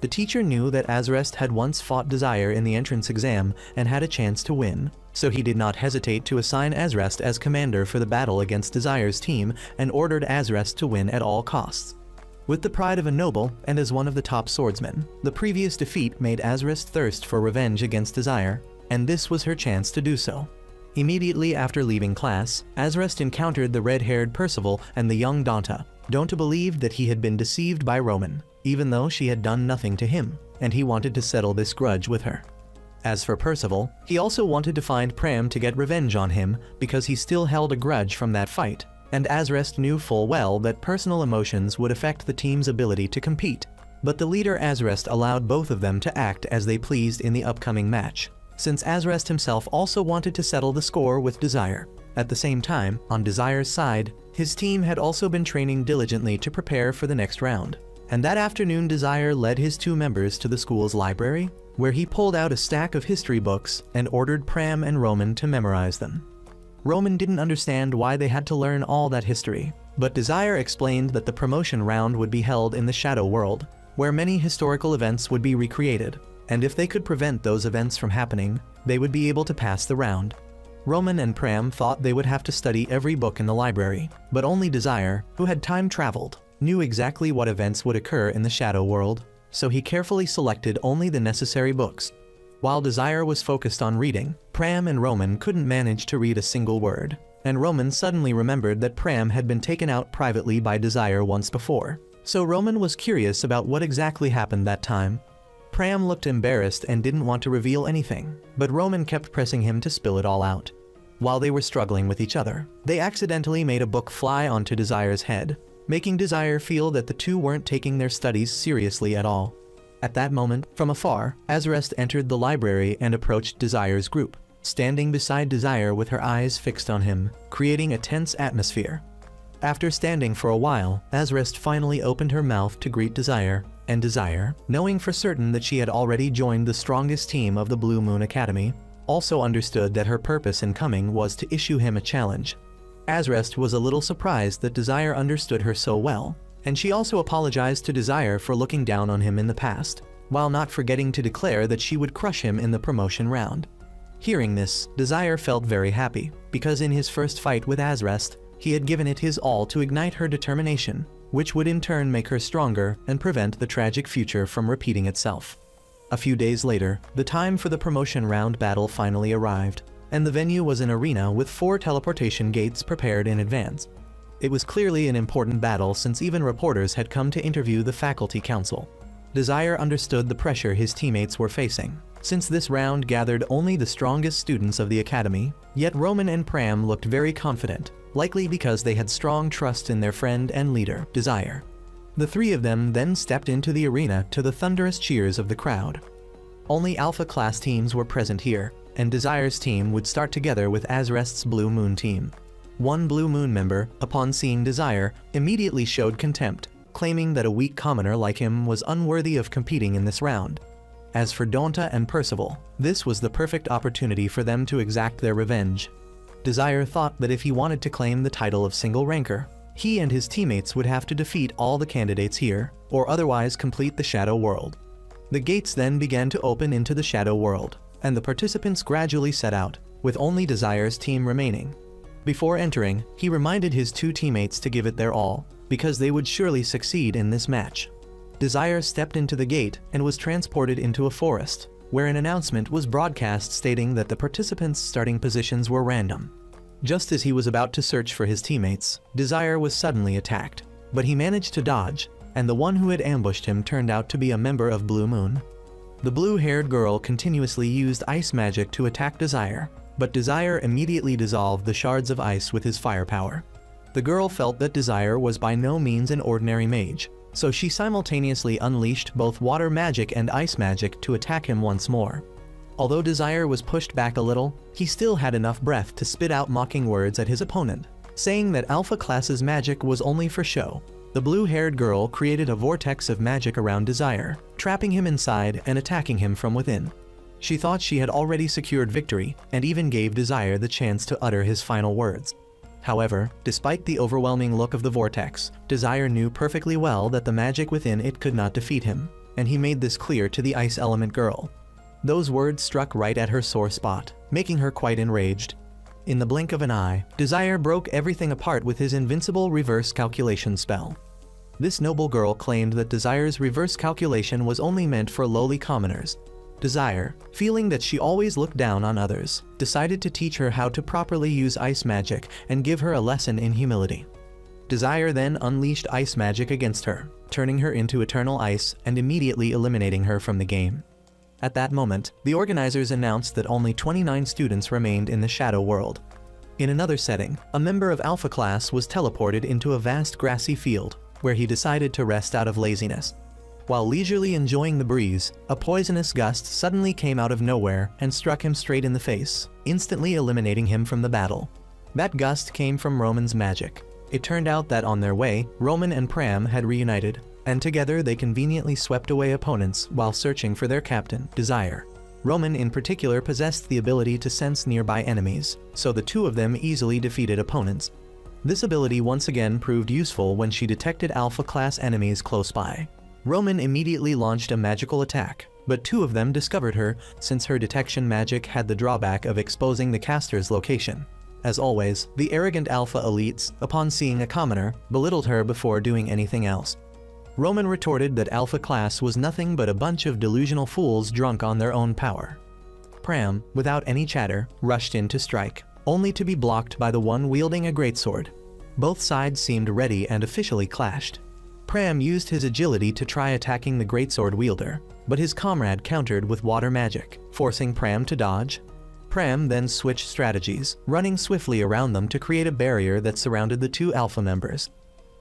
The teacher knew that Azrest had once fought Desire in the entrance exam and had a chance to win, so he did not hesitate to assign Azrest as commander for the battle against Desire's team and ordered Azrest to win at all costs. With the pride of a noble and as one of the top swordsmen, the previous defeat made Azrest thirst for revenge against Desire, and this was her chance to do so. Immediately after leaving class, Azrest encountered the red-haired Percival and the young Donta. Donta believed that he had been deceived by Roman, even though she had done nothing to him, and he wanted to settle this grudge with her. As for Percival, he also wanted to find Pram to get revenge on him because he still held a grudge from that fight, and Azrest knew full well that personal emotions would affect the team's ability to compete. But the leader Azrest allowed both of them to act as they pleased in the upcoming match, since Azrest himself also wanted to settle the score with Desire. At the same time, on Desire's side, his team had also been training diligently to prepare for the next round. And that afternoon Desire led his two members to the school's library, where he pulled out a stack of history books and ordered Pram and Roman to memorize them. Roman didn't understand why they had to learn all that history, but Desire explained that the promotion round would be held in the Shadow World, where many historical events would be recreated, and if they could prevent those events from happening, they would be able to pass the round. Roman and Pram thought they would have to study every book in the library, but only Desire, who had time traveled, knew exactly what events would occur in the Shadow World, so he carefully selected only the necessary books. While Desire was focused on reading, Pram and Roman couldn't manage to read a single word, and Roman suddenly remembered that Pram had been taken out privately by Desire once before. So Roman was curious about what exactly happened that time. Pram looked embarrassed and didn't want to reveal anything, but Roman kept pressing him to spill it all out. While they were struggling with each other, they accidentally made a book fly onto Desire's head, making Desire feel that the two weren't taking their studies seriously at all. At that moment, from afar, Azrest entered the library and approached Desire's group, standing beside Desire with her eyes fixed on him, creating a tense atmosphere. After standing for a while, Azrest finally opened her mouth to greet Desire, and Desire, knowing for certain that she had already joined the strongest team of the Blue Moon Academy, also understood that her purpose in coming was to issue him a challenge. Azrest was a little surprised that Desire understood her so well, and she also apologized to Desire for looking down on him in the past, while not forgetting to declare that she would crush him in the promotion round. Hearing this, Desire felt very happy, because in his first fight with Azrest, he had given it his all to ignite her determination, which would in turn make her stronger and prevent the tragic future from repeating itself. A few days later, the time for the promotion round battle finally arrived, and the venue was an arena with 4 teleportation gates prepared in advance. It was clearly an important battle since even reporters had come to interview the faculty council. Desire understood the pressure his teammates were facing, since this round gathered only the strongest students of the academy, yet Roman and Pram looked very confident, likely because they had strong trust in their friend and leader, Desire. The 3 of them then stepped into the arena to the thunderous cheers of the crowd. Only Alpha class teams were present here, and Desire's team would start together with Azrest's Blue Moon team. One Blue Moon member, upon seeing Desire, immediately showed contempt, claiming that a weak commoner like him was unworthy of competing in this round. As for Donta and Percival, this was the perfect opportunity for them to exact their revenge. Desire thought that if he wanted to claim the title of single ranker, he and his teammates would have to defeat all the candidates here, or otherwise complete the Shadow World. The gates then began to open into the Shadow World, and the participants gradually set out, with only Desire's team remaining. Before entering, he reminded his 2 teammates to give it their all, because they would surely succeed in this match. Desire stepped into the gate and was transported into a forest, where an announcement was broadcast stating that the participants' starting positions were random. Just as he was about to search for his teammates, Desire was suddenly attacked, but he managed to dodge, and the one who had ambushed him turned out to be a member of Blue Moon. The blue-haired girl continuously used ice magic to attack Desire, but Desire immediately dissolved the shards of ice with his firepower. The girl felt that Desire was by no means an ordinary mage, so she simultaneously unleashed both water magic and ice magic to attack him once more. Although Desire was pushed back a little, he still had enough breath to spit out mocking words at his opponent, saying that Alpha class's magic was only for show. The blue-haired girl created a vortex of magic around Desire, trapping him inside and attacking him from within. She thought she had already secured victory and even gave Desire the chance to utter his final words. However, despite the overwhelming look of the vortex, Desire knew perfectly well that the magic within it could not defeat him, and he made this clear to the Ice Element girl. Those words struck right at her sore spot, making her quite enraged. In the blink of an eye, Desire broke everything apart with his invincible reverse calculation spell. This noble girl claimed that Desire's reverse calculation was only meant for lowly commoners. Desire, feeling that she always looked down on others, decided to teach her how to properly use ice magic and give her a lesson in humility. Desire then unleashed ice magic against her, turning her into eternal ice and immediately eliminating her from the game. At that moment, the organizers announced that only 29 students remained in the Shadow World. In another setting, a member of Alpha Class was teleported into a vast grassy field, where he decided to rest out of laziness. While leisurely enjoying the breeze, a poisonous gust suddenly came out of nowhere and struck him straight in the face, instantly eliminating him from the battle. That gust came from Roman's magic. It turned out that on their way, Roman and Pram had reunited, and together they conveniently swept away opponents while searching for their captain, Desire. Roman in particular possessed the ability to sense nearby enemies, so the two of them easily defeated opponents. This ability once again proved useful when she detected Alpha Class enemies close by. Roman immediately launched a magical attack, but two of them discovered her since her detection magic had the drawback of exposing the caster's location. As always, the arrogant Alpha elites, upon seeing a commoner, belittled her before doing anything else. Roman retorted that Alpha Class was nothing but a bunch of delusional fools drunk on their own power. Pram, without any chatter, rushed in to strike, only to be blocked by the one wielding a greatsword. Both sides seemed ready and officially clashed. Pram used his agility to try attacking the greatsword wielder, but his comrade countered with water magic, forcing Pram to dodge. Pram then switched strategies, running swiftly around them to create a barrier that surrounded the two Alpha members.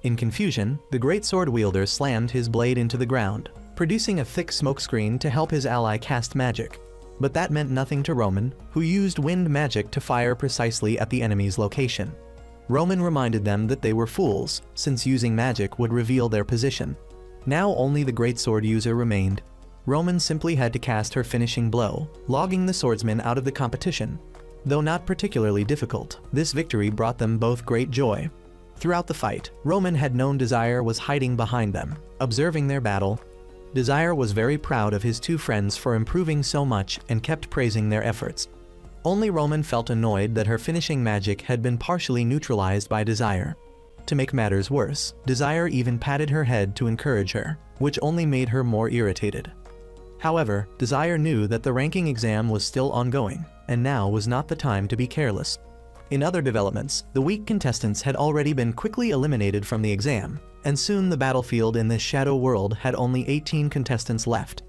In confusion, the greatsword wielder slammed his blade into the ground, producing a thick smokescreen to help his ally cast magic. But that meant nothing to Roman, who used wind magic to fire precisely at the enemy's location. Roman reminded them that they were fools, since using magic would reveal their position. Now only the greatsword user remained. Roman simply had to cast her finishing blow, logging the swordsman out of the competition. Though not particularly difficult, this victory brought them both great joy. Throughout the fight, Roman had known Desire was hiding behind them, observing their battle. Desire was very proud of his two friends for improving so much and kept praising their efforts. Only Roman felt annoyed that her finishing magic had been partially neutralized by Desire. To make matters worse, Desire even patted her head to encourage her, which only made her more irritated. However, Desire knew that the ranking exam was still ongoing, and now was not the time to be careless. In other developments, the weak contestants had already been quickly eliminated from the exam, and soon the battlefield in this Shadow World had only 18 contestants left.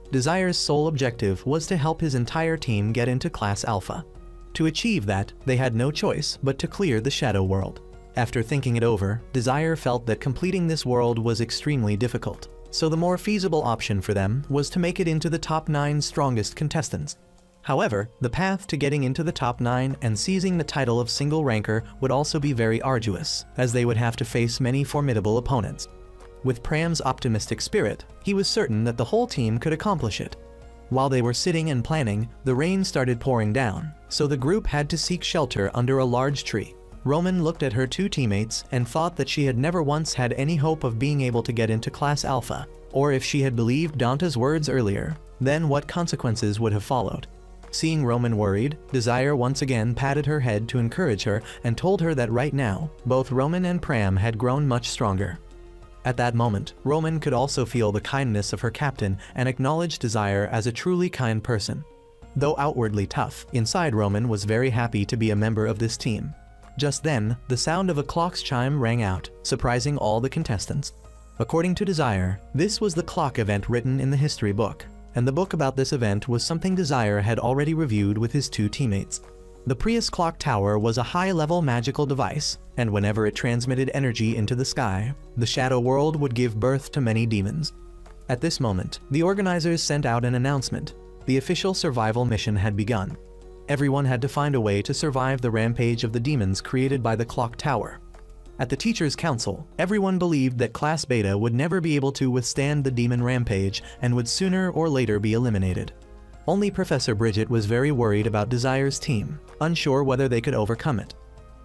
Desire's sole objective was to help his entire team get into Class Alpha. To achieve that, they had no choice but to clear the Shadow World. After thinking it over, Desire felt that completing this world was extremely difficult, so the more feasible option for them was to make it into the top 9 strongest contestants. However, the path to getting into the top 9 and seizing the title of single ranker would also be very arduous, as they would have to face many formidable opponents. With Pram's optimistic spirit, he was certain that the whole team could accomplish it. While they were sitting and planning, the rain started pouring down, so the group had to seek shelter under a large tree. Roman looked at her two teammates and thought that she had never once had any hope of being able to get into Class Alpha, or if she had believed Dante's words earlier, then what consequences would have followed. Seeing Roman worried, Desire once again patted her head to encourage her and told her that right now, both Roman and Pram had grown much stronger. At that moment, Roman could also feel the kindness of her captain and acknowledge Desire as a truly kind person. Though outwardly tough, inside Roman was very happy to be a member of this team. Just then, the sound of a clock's chime rang out, surprising all the contestants. According to Desire, this was the clock event written in the history book, and the book about this event was something Desire had already reviewed with his two teammates. The Prius Clock Tower was a high-level magical device, and whenever it transmitted energy into the sky, the Shadow World would give birth to many demons. At this moment, the organizers sent out an announcement. The official survival mission had begun. Everyone had to find a way to survive the rampage of the demons created by the Clock Tower. At the Teachers' Council, everyone believed that Class Beta would never be able to withstand the demon rampage and would sooner or later be eliminated. Only Professor Bridget was very worried about Desire's team, unsure whether they could overcome it.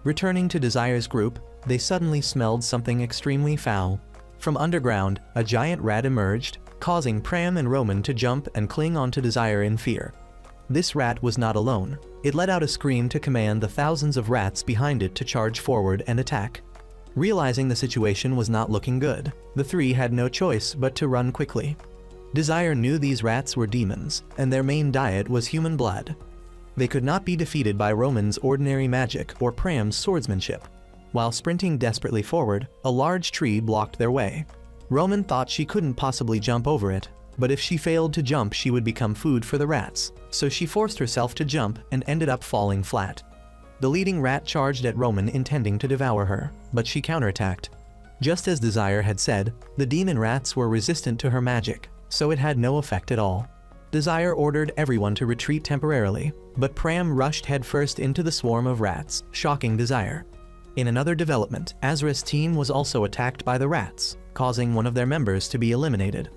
Returning to Desire's group, they suddenly smelled something extremely foul. From underground, a giant rat emerged, causing Pram and Roman to jump and cling onto Desire in fear. This rat was not alone. It let out a scream to command the thousands of rats behind it to charge forward and attack. Realizing the situation was not looking good, the three had no choice but to run quickly. Desire knew these rats were demons, and their main diet was human blood. They could not be defeated by Roman's ordinary magic or Pram's swordsmanship. While sprinting desperately forward, a large tree blocked their way. Roman thought she couldn't possibly jump over it, but if she failed to jump she would become food for the rats, so she forced herself to jump and ended up falling flat. The leading rat charged at Roman intending to devour her, but she counterattacked. Just as Desire had said, the demon rats were resistant to her magic, so it had no effect at all. Desire ordered everyone to retreat temporarily, but Pram rushed headfirst into the swarm of rats, shocking Desire. In another development, Azra's team was also attacked by the rats, causing one of their members to be eliminated.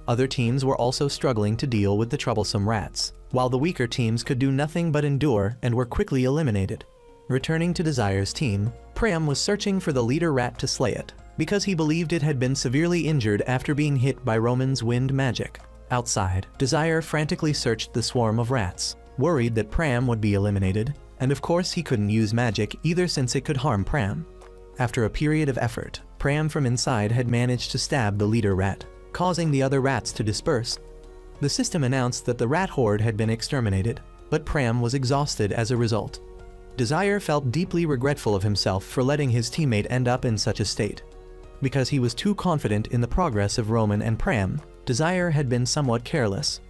Other teams were also struggling to deal with the troublesome rats, while the weaker teams could do nothing but endure and were quickly eliminated. Returning to Desire's team, Pram was searching for the leader rat to slay it, because he believed it had been severely injured after being hit by Roman's wind magic. Outside, Desire frantically searched the swarm of rats, worried that Pram would be eliminated, and of course he couldn't use magic either since it could harm Pram. After a period of effort, Pram from inside had managed to stab the leader rat, causing the other rats to disperse. The system announced that the rat horde had been exterminated, but Pram was exhausted as a result. Desire felt deeply regretful of himself for letting his teammate end up in such a state. Because he was too confident in the progress of Roman and Pram, Desire had been somewhat careless.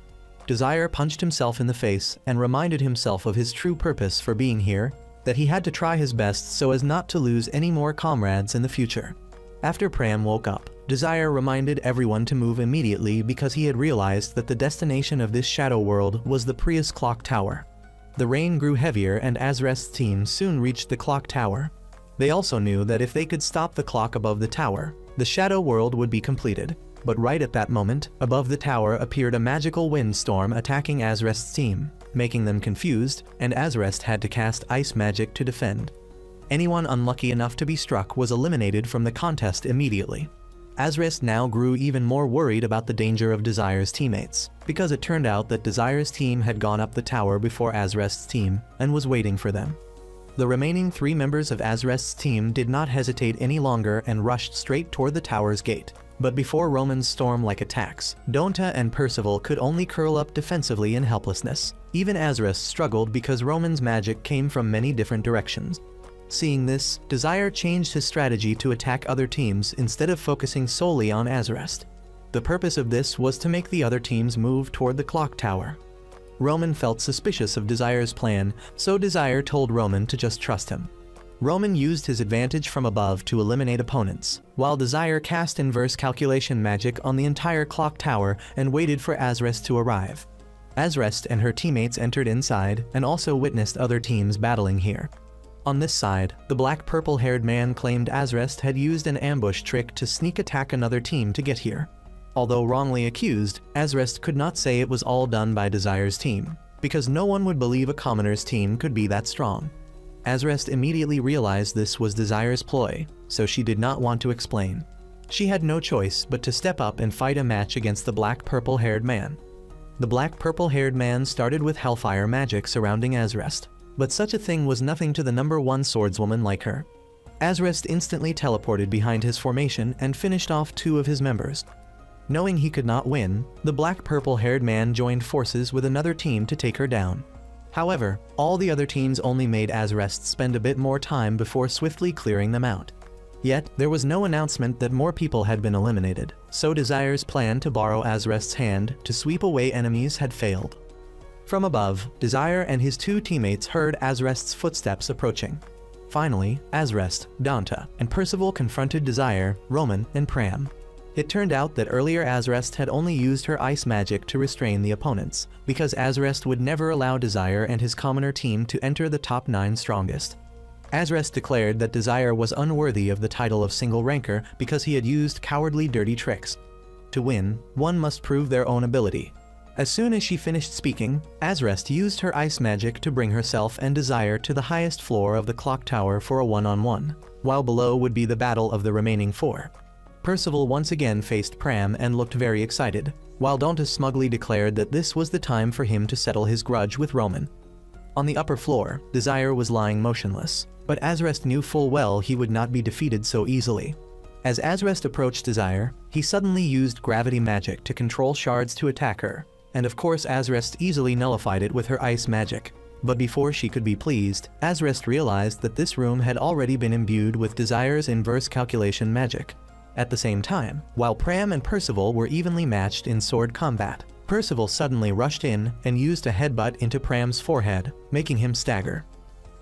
Desire punched himself in the face and reminded himself of his true purpose for being here, that he had to try his best so as not to lose any more comrades in the future. After Pram woke up, Desire reminded everyone to move immediately because he had realized that the destination of this shadow world was the Prius clock tower. The rain grew heavier and Azrest's team soon reached the clock tower. They also knew that if they could stop the clock above the tower, the shadow world would be completed. But right at that moment, above the tower appeared a magical windstorm attacking Azrest's team, making them confused, and Azrest had to cast ice magic to defend. Anyone unlucky enough to be struck was eliminated from the contest immediately. Azrest now grew even more worried about the danger of Desire's teammates, because it turned out that Desire's team had gone up the tower before Azrest's team and was waiting for them. The remaining 3 members of Azrest's team did not hesitate any longer and rushed straight toward the tower's gate. But before Roman's storm-like attacks, Donta and Percival could only curl up defensively in helplessness. Even Azrest struggled because Roman's magic came from many different directions. Seeing this, Desire changed his strategy to attack other teams instead of focusing solely on Azrest. The purpose of this was to make the other teams move toward the clock tower. Roman felt suspicious of Desire's plan, so Desire told Roman to just trust him. Roman used his advantage from above to eliminate opponents, while Desire cast inverse calculation magic on the entire clock tower and waited for Azrest to arrive. Azrest and her teammates entered inside and also witnessed other teams battling here. On this side, the black purple-haired man claimed Azrest had used an ambush trick to sneak attack another team to get here. Although wrongly accused, Azrest could not say it was all done by Desire's team, because no one would believe a commoner's team could be that strong. Azrest immediately realized this was Desire's ploy, so she did not want to explain. She had no choice but to step up and fight a match against the black purple-haired man. The black purple-haired man started with hellfire magic surrounding Azrest, but such a thing was nothing to the number 1 swordswoman like her. Azrest instantly teleported behind his formation and finished off 2 of his members. Knowing he could not win, the black purple-haired man joined forces with another team to take her down. However, all the other teams only made Azrest spend a bit more time before swiftly clearing them out. Yet, there was no announcement that more people had been eliminated, so Desire's plan to borrow Azrest's hand to sweep away enemies had failed. From above, Desire and his 2 teammates heard Azrest's footsteps approaching. Finally, Azrest, Donta, and Percival confronted Desire, Roman, and Pram. It turned out that earlier Azrest had only used her ice magic to restrain the opponents, because Azrest would never allow Desire and his commoner team to enter the top 9 strongest. Azrest declared that Desire was unworthy of the title of single ranker because he had used cowardly dirty tricks. To win, one must prove their own ability. As soon as she finished speaking, Azrest used her ice magic to bring herself and Desire to the highest floor of the clock tower for a one-on-one, while below would be the battle of the remaining 4. Percival once again faced Pram and looked very excited, while Donta smugly declared that this was the time for him to settle his grudge with Roman. On the upper floor, Desire was lying motionless, but Azrest knew full well he would not be defeated so easily. As Azrest approached Desire, he suddenly used gravity magic to control shards to attack her, and of course Azrest easily nullified it with her ice magic. But before she could be pleased, Azrest realized that this room had already been imbued with Desire's inverse calculation magic. At the same time, while Pram and Percival were evenly matched in sword combat, Percival suddenly rushed in and used a headbutt into Pram's forehead, making him stagger.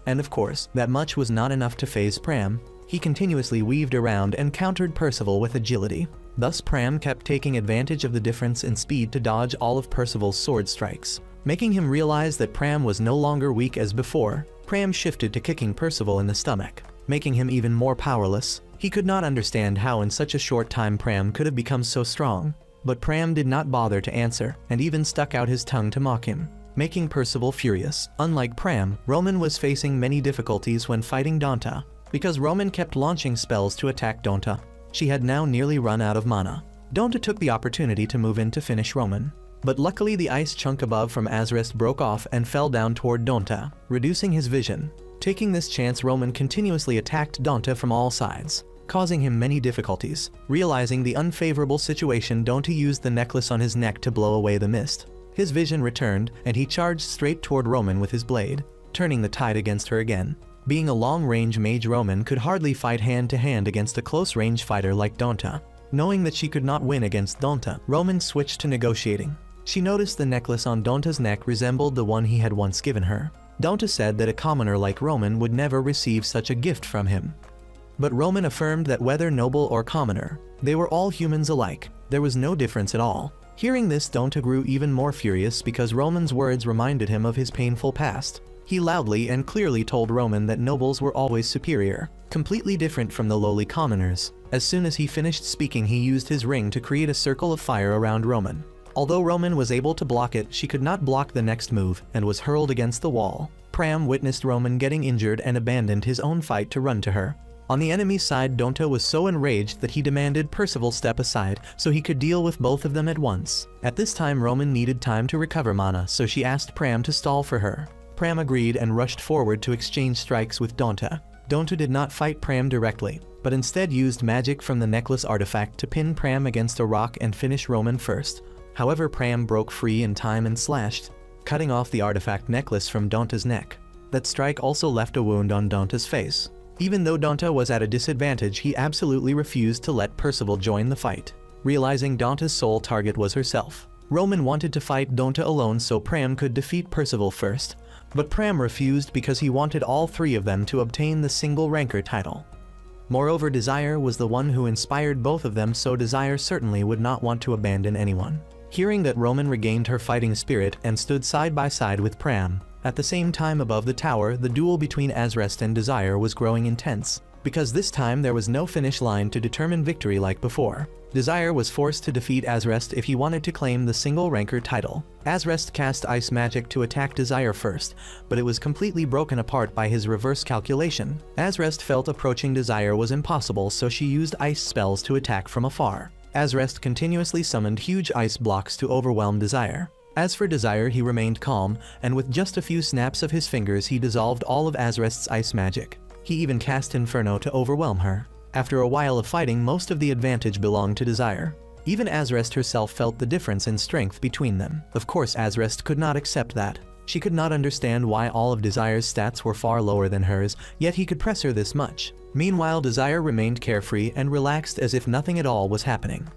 And of course, that much was not enough to faze Pram. He continuously weaved around and countered Percival with agility. Thus Pram kept taking advantage of the difference in speed to dodge all of Percival's sword strikes. Making him realize that Pram was no longer weak as before, Pram shifted to kicking Percival in the stomach, making him even more powerless. He could not understand how in such a short time Pram could have become so strong. But Pram did not bother to answer, and even stuck out his tongue to mock him, making Percival furious. Unlike Pram, Roman was facing many difficulties when fighting Donta, because Roman kept launching spells to attack Donta. She had now nearly run out of mana. Donta took the opportunity to move in to finish Roman. But luckily the ice chunk above from Azrest broke off and fell down toward Donta, reducing his vision. Taking this chance, Roman continuously attacked Donta from all sides, causing him many difficulties. Realizing the unfavorable situation, Donta used the necklace on his neck to blow away the mist. His vision returned, and he charged straight toward Roman with his blade, turning the tide against her again. Being a long-range mage, Roman could hardly fight hand-to-hand against a close-range fighter like Donta. Knowing that she could not win against Donta, Roman switched to negotiating. She noticed the necklace on Donta's neck resembled the one he had once given her. Donta said that a commoner like Roman would never receive such a gift from him. But Roman affirmed that whether noble or commoner, they were all humans alike. There was no difference at all. Hearing this, Donta grew even more furious because Roman's words reminded him of his painful past. He loudly and clearly told Roman that nobles were always superior, completely different from the lowly commoners. As soon as he finished speaking, he used his ring to create a circle of fire around Roman. Although Roman was able to block it, she could not block the next move and was hurled against the wall. Pram witnessed Roman getting injured and abandoned his own fight to run to her. On the enemy's side, Donta was so enraged that he demanded Percival step aside so he could deal with both of them at once. At this time, Roman needed time to recover mana, so she asked Pram to stall for her. Pram agreed and rushed forward to exchange strikes with Donta. Donta did not fight Pram directly, but instead used magic from the necklace artifact to pin Pram against a rock and finish Roman first. However, Pram broke free in time and slashed, cutting off the artifact necklace from Donta's neck. That strike also left a wound on Donta's face. Even though Donta was at a disadvantage, he absolutely refused to let Percival join the fight, realizing Donta's sole target was herself. Roman wanted to fight Donta alone so Pram could defeat Percival first, but Pram refused because he wanted all 3 of them to obtain the single ranker title. Moreover, Desire was the one who inspired both of them, so Desire certainly would not want to abandon anyone. Hearing that Roman regained her fighting spirit and stood side by side with Pram, at the same time above the tower, the duel between Azrest and Desire was growing intense, because this time there was no finish line to determine victory like before. Desire was forced to defeat Azrest if he wanted to claim the single ranker title. Azrest cast ice magic to attack Desire first, but it was completely broken apart by his reverse calculation. Azrest felt approaching Desire was impossible, so she used ice spells to attack from afar. Azrest continuously summoned huge ice blocks to overwhelm Desire. As for Desire, he remained calm, and with just a few snaps of his fingers he dissolved all of Azrest's ice magic. He even cast Inferno to overwhelm her. After a while of fighting, most of the advantage belonged to Desire. Even Azrest herself felt the difference in strength between them. Of course, Azrest could not accept that. She could not understand why all of Desire's stats were far lower than hers, yet he could press her this much. Meanwhile, Desire remained carefree and relaxed as if nothing at all was happening.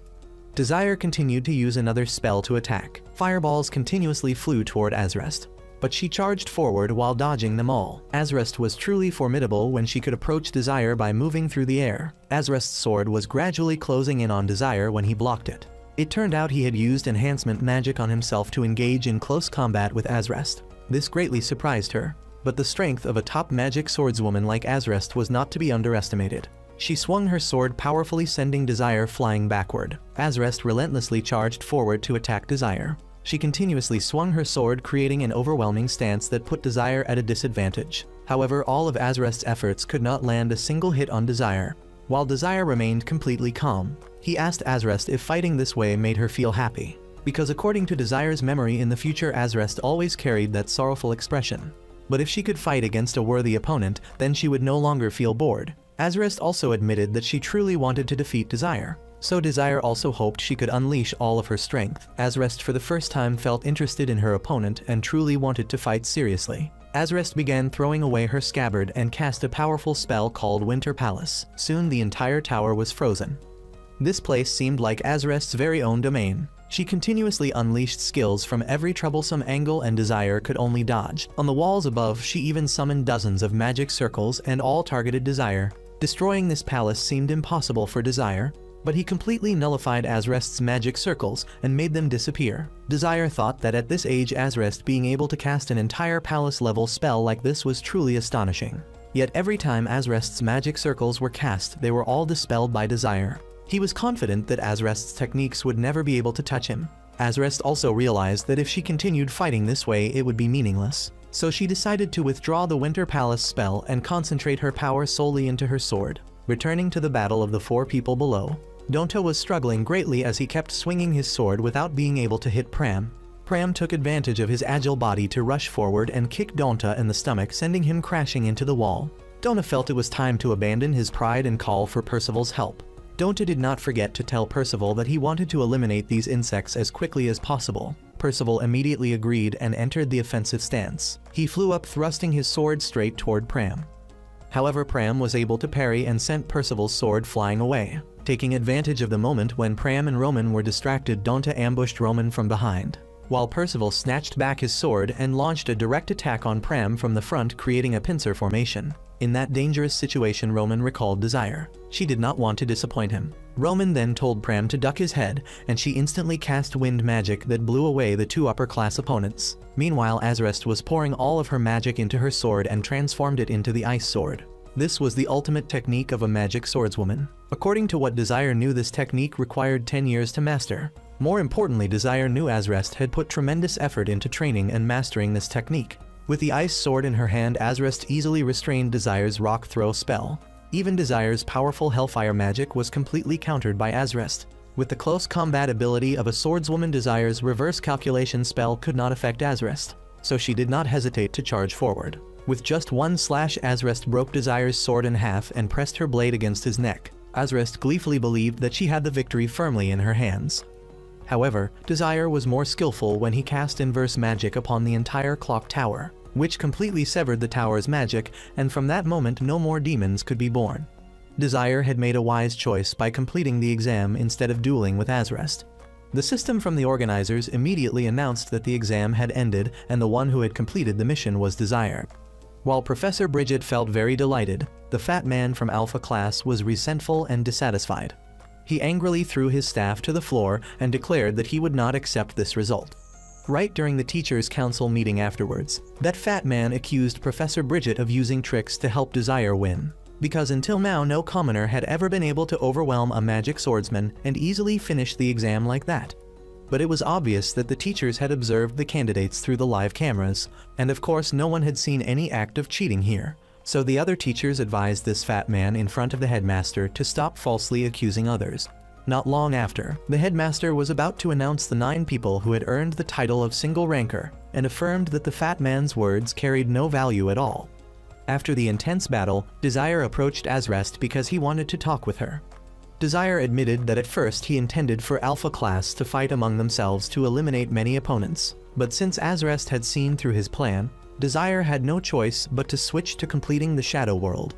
Desire continued to use another spell to attack. Fireballs continuously flew toward Azrest, but she charged forward while dodging them all. Azrest was truly formidable when she could approach Desire by moving through the air. Azrest's sword was gradually closing in on Desire when he blocked it. It turned out he had used enhancement magic on himself to engage in close combat with Azrest. This greatly surprised her, but the strength of a top magic swordswoman like Azrest was not to be underestimated. She swung her sword powerfully, sending Desire flying backward. Azrest relentlessly charged forward to attack Desire. She continuously swung her sword, creating an overwhelming stance that put Desire at a disadvantage. However, all of Azrest's efforts could not land a single hit on Desire. While Desire remained completely calm, he asked Azrest if fighting this way made her feel happy. Because according to Desire's memory in the future, Azrest always carried that sorrowful expression. But if she could fight against a worthy opponent, then she would no longer feel bored. Azrest also admitted that she truly wanted to defeat Desire. So Desire also hoped she could unleash all of her strength. Azrest for the first time felt interested in her opponent and truly wanted to fight seriously. Azrest began throwing away her scabbard and cast a powerful spell called Winter Palace. Soon the entire tower was frozen. This place seemed like Azrest's very own domain. She continuously unleashed skills from every troublesome angle and Desire could only dodge. On the walls above, she even summoned dozens of magic circles and all targeted Desire. Destroying this palace seemed impossible for Desire, but he completely nullified Azrest's magic circles and made them disappear. Desire thought that at this age, Azrest being able to cast an entire palace-level spell like this was truly astonishing. Yet every time Azrest's magic circles were cast, they were all dispelled by Desire. He was confident that Azrest's techniques would never be able to touch him. Azrest also realized that if she continued fighting this way, it would be meaningless. So she decided to withdraw the Winter Palace spell and concentrate her power solely into her sword. Returning to the battle of the four people below, Donta was struggling greatly as he kept swinging his sword without being able to hit Pram. Pram took advantage of his agile body to rush forward and kick Donta in the stomach, sending him crashing into the wall. Donta felt it was time to abandon his pride and call for Percival's help. Donta did not forget to tell Percival that he wanted to eliminate these insects as quickly as possible. Percival immediately agreed and entered the offensive stance. He flew up, thrusting his sword straight toward Pram. However, Pram was able to parry and sent Percival's sword flying away. Taking advantage of the moment when Pram and Roman were distracted, Donta ambushed Roman from behind, while Percival snatched back his sword and launched a direct attack on Pram from the front, creating a pincer formation. In that dangerous situation, Roman recalled Desire. She did not want to disappoint him. Roman then told Pram to duck his head, and she instantly cast wind magic that blew away the two upper-class opponents. Meanwhile, Azrest was pouring all of her magic into her sword and transformed it into the ice sword. This was the ultimate technique of a magic swordswoman. According to what Desire knew, this technique required 10 years to master. More importantly, Desire knew Azrest had put tremendous effort into training and mastering this technique. With the ice sword in her hand, Azrest easily restrained Desire's rock throw spell. Even Desire's powerful hellfire magic was completely countered by Azrest. With the close combat ability of a swordswoman, Desire's reverse calculation spell could not affect Azrest, so she did not hesitate to charge forward. With just one slash, Azrest broke Desire's sword in half and pressed her blade against his neck. Azrest gleefully believed that she had the victory firmly in her hands. However, Desire was more skillful when he cast inverse magic upon the entire clock tower, which completely severed the tower's magic, and from that moment no more demons could be born. Desire had made a wise choice by completing the exam instead of dueling with Azrest. The system from the organizers immediately announced that the exam had ended and the one who had completed the mission was Desire. While Professor Bridget felt very delighted, the fat man from Alpha class was resentful and dissatisfied. He angrily threw his staff to the floor and declared that he would not accept this result. Right during the teachers' council meeting afterwards, that fat man accused Professor Bridget of using tricks to help Desire win, because until now no commoner had ever been able to overwhelm a magic swordsman and easily finish the exam like that. But it was obvious that the teachers had observed the candidates through the live cameras, and of course no one had seen any act of cheating here. So the other teachers advised this fat man in front of the headmaster to stop falsely accusing others. Not long after, the headmaster was about to announce the 9 people who had earned the title of single ranker, and affirmed that the fat man's words carried no value at all. After the intense battle, Desire approached Azrest because he wanted to talk with her. Desire admitted that at first he intended for Alpha class to fight among themselves to eliminate many opponents, but since Azrest had seen through his plan, Desire had no choice but to switch to completing the Shadow World.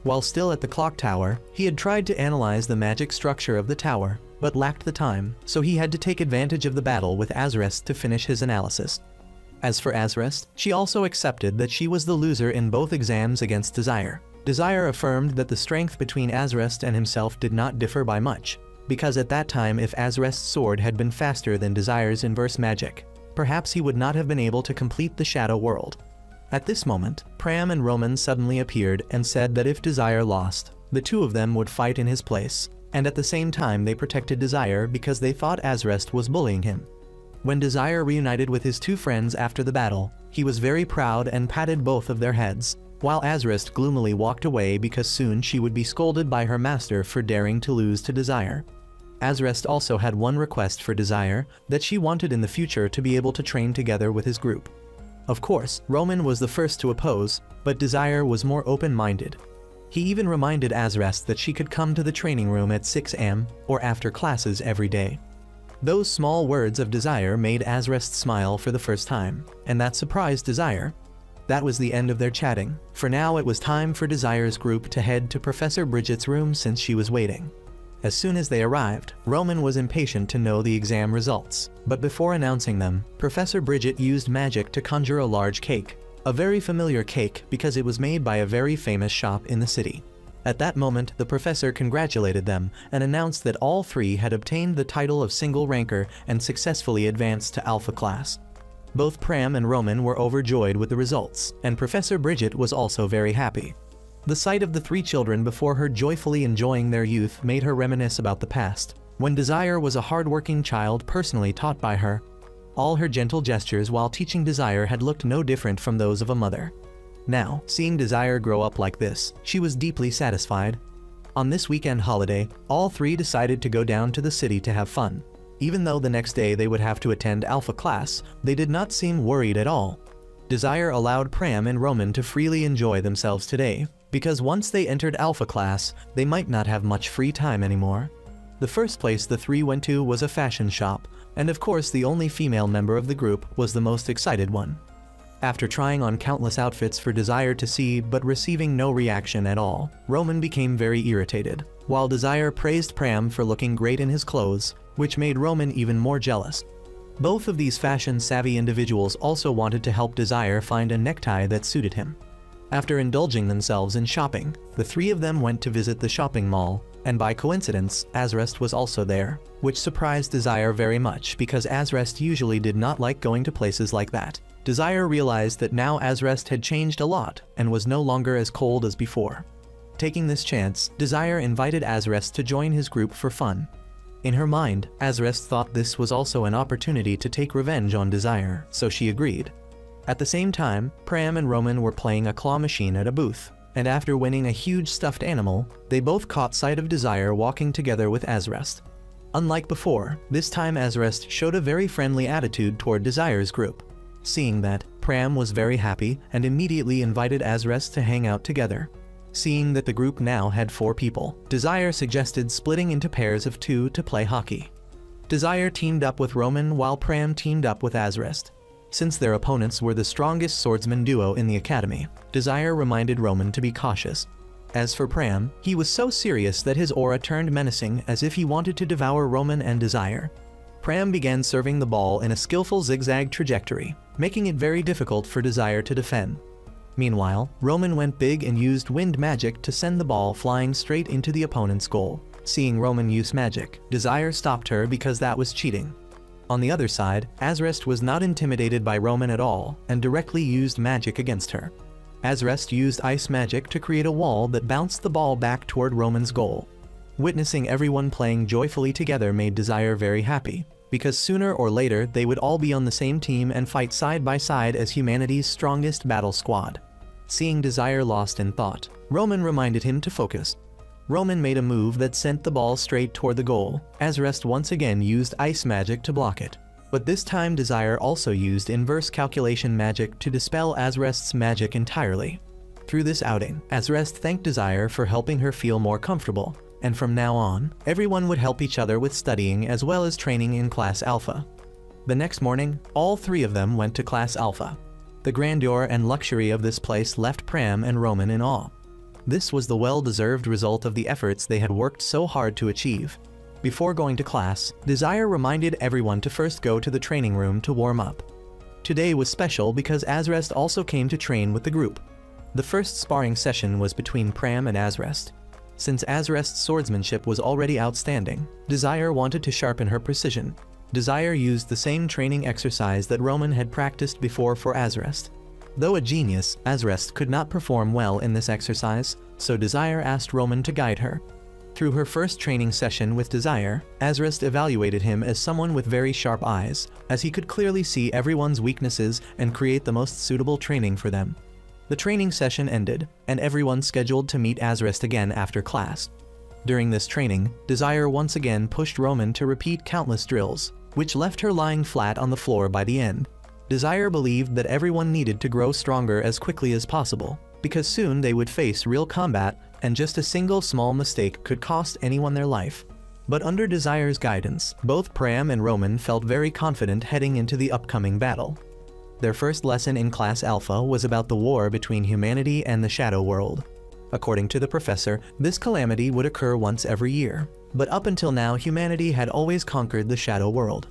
While still at the clock tower, he had tried to analyze the magic structure of the tower, but lacked the time, so he had to take advantage of the battle with Azrest to finish his analysis. As for Azrest, she also accepted that she was the loser in both exams against Desire. Desire affirmed that the strength between Azrest and himself did not differ by much, because at that time if Azrest's sword had been faster than Desire's inverse magic, perhaps he would not have been able to complete the Shadow World. At this moment, Pram and Roman suddenly appeared and said that if Desire lost, the two of them would fight in his place, and at the same time they protected Desire because they thought Azrest was bullying him. When Desire reunited with his two friends after the battle, he was very proud and patted both of their heads, while Azrest gloomily walked away because soon she would be scolded by her master for daring to lose to Desire. Azrest also had one request for Desire, that she wanted in the future to be able to train together with his group. Of course, Roman was the first to oppose, but Desire was more open-minded. He even reminded Azrest that she could come to the training room at 6 am, or after classes every day. Those small words of Desire made Azrest smile for the first time, and that surprised Desire. That was the end of their chatting. For now it was time for Desire's group to head to Professor Bridget's room since she was waiting. As soon as they arrived, Roman was impatient to know the exam results, but before announcing them, Professor Bridget used magic to conjure a large cake. A very familiar cake because it was made by a very famous shop in the city. At that moment, the professor congratulated them and announced that all three had obtained the title of single ranker and successfully advanced to Alpha class. Both Pram and Roman were overjoyed with the results, and Professor Bridget was also very happy. The sight of the three children before her joyfully enjoying their youth made her reminisce about the past, when Desire was a hard-working child personally taught by her. All her gentle gestures while teaching Desire had looked no different from those of a mother. Now, seeing Desire grow up like this, she was deeply satisfied. On this weekend holiday, all three decided to go down to the city to have fun. Even though the next day they would have to attend Alpha class, they did not seem worried at all. Desire allowed Pram and Roman to freely enjoy themselves today, because once they entered Alpha class, they might not have much free time anymore. The first place the three went to was a fashion shop, and of course the only female member of the group was the most excited one. After trying on countless outfits for Desire to see but receiving no reaction at all, Roman became very irritated, while Desire praised Pram for looking great in his clothes, which made Roman even more jealous. Both of these fashion-savvy individuals also wanted to help Desire find a necktie that suited him. After indulging themselves in shopping, the three of them went to visit the shopping mall, and by coincidence, Azrest was also there, which surprised Desire very much because Azrest usually did not like going to places like that. Desire realized that now Azrest had changed a lot and was no longer as cold as before. Taking this chance, Desire invited Azrest to join his group for fun. In her mind, Azrest thought this was also an opportunity to take revenge on Desire, so she agreed. At the same time, Pram and Roman were playing a claw machine at a booth, and after winning a huge stuffed animal, they both caught sight of Desire walking together with Azrest. Unlike before, this time Azrest showed a very friendly attitude toward Desire's group. Seeing that, Pram was very happy and immediately invited Azrest to hang out together. Seeing that the group now had 4 people, Desire suggested splitting into pairs of 2 to play hockey. Desire teamed up with Roman while Pram teamed up with Azrest. Since their opponents were the strongest swordsman duo in the academy, Desire reminded Roman to be cautious. As for Pram, he was so serious that his aura turned menacing as if he wanted to devour Roman and Desire. Pram began serving the ball in a skillful zigzag trajectory, making it very difficult for Desire to defend. Meanwhile, Roman went big and used wind magic to send the ball flying straight into the opponent's goal. Seeing Roman use magic, Desire stopped her because that was cheating. On the other side, Azrest was not intimidated by Roman at all and directly used magic against her. Azrest used ice magic to create a wall that bounced the ball back toward Roman's goal. Witnessing everyone playing joyfully together made Desire very happy, because sooner or later they would all be on the same team and fight side by side as humanity's strongest battle squad. Seeing Desire lost in thought, Roman reminded him to focus. Roman made a move that sent the ball straight toward the goal. Azrest once again used ice magic to block it. But this time Desire also used inverse calculation magic to dispel Azrest's magic entirely. Through this outing, Azrest thanked Desire for helping her feel more comfortable, and from now on, everyone would help each other with studying as well as training in Class Alpha. The next morning, all 3 of them went to Class Alpha. The grandeur and luxury of this place left Pram and Roman in awe. This was the well-deserved result of the efforts they had worked so hard to achieve. Before going to class, Desire reminded everyone to first go to the training room to warm up. Today was special because Azrest also came to train with the group. The first sparring session was between Pram and Azrest. Since Azrest's swordsmanship was already outstanding, Desire wanted to sharpen her precision. Desire used the same training exercise that Roman had practiced before for Azrest. Though a genius, Azrest could not perform well in this exercise, so Desire asked Roman to guide her. Through her first training session with Desire, Azrist evaluated him as someone with very sharp eyes, as he could clearly see everyone's weaknesses and create the most suitable training for them. The training session ended, and everyone scheduled to meet Azrist again after class. During this training, Desire once again pushed Roman to repeat countless drills, which left her lying flat on the floor by the end. Desire believed that everyone needed to grow stronger as quickly as possible, because soon they would face real combat, and just a single small mistake could cost anyone their life. But under Desire's guidance, both Pram and Roman felt very confident heading into the upcoming battle. Their first lesson in Class Alpha was about the war between humanity and the Shadow World. According to the professor, this calamity would occur once every year, but up until now humanity had always conquered the Shadow World.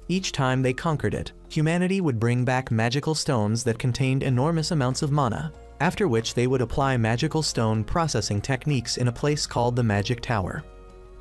Each time they conquered it, humanity would bring back magical stones that contained enormous amounts of mana, after which they would apply magical stone processing techniques in a place called the Magic Tower.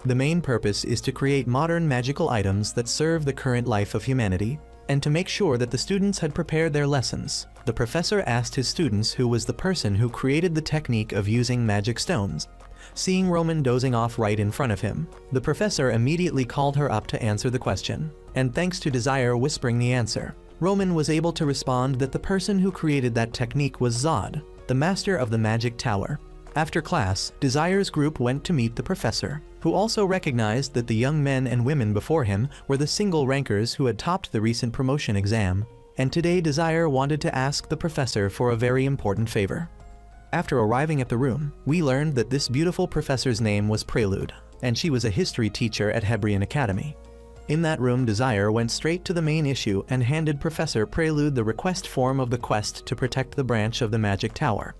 The main purpose is to create modern magical items that serve the current life of humanity, and to make sure that the students had prepared their lessons. The professor asked his students who was the person who created the technique of using magic stones. Seeing Roman dozing off right in front of him, the professor immediately called her up to answer the question, and thanks to Desire whispering the answer, Roman was able to respond that the person who created that technique was Zod, the master of the Magic Tower. After class, Desire's group went to meet the professor, who also recognized that the young men and women before him were the single rankers who had topped the recent promotion exam, and today Desire wanted to ask the professor for a very important favor. After arriving at the room, we learned that this beautiful professor's name was Prelude, and she was a history teacher at Hebrian Academy. In that room, Desire went straight to the main issue and handed Professor Prelude the request form of the quest to protect the branch of the Magic Tower.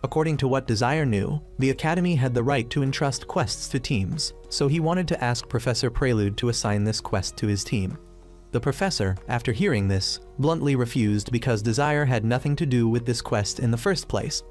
According to what Desire knew, the Academy had the right to entrust quests to teams, so he wanted to ask Professor Prelude to assign this quest to his team. The professor, after hearing this, bluntly refused because Desire had nothing to do with this quest in the first place.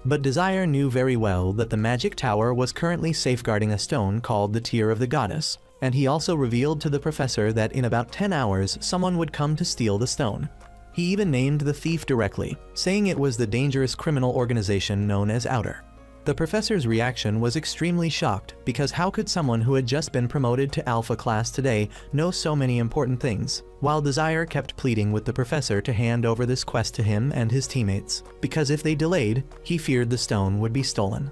But Desire knew very well that the Magic Tower was currently safeguarding a stone called the Tear of the Goddess, and he also revealed to the professor that in about 10 hours someone would come to steal the stone. He even named the thief directly, saying it was the dangerous criminal organization known as Outer. The professor's reaction was extremely shocked, because how could someone who had just been promoted to Alpha class today know so many important things, while Desire kept pleading with the professor to hand over this quest to him and his teammates, because if they delayed, he feared the stone would be stolen.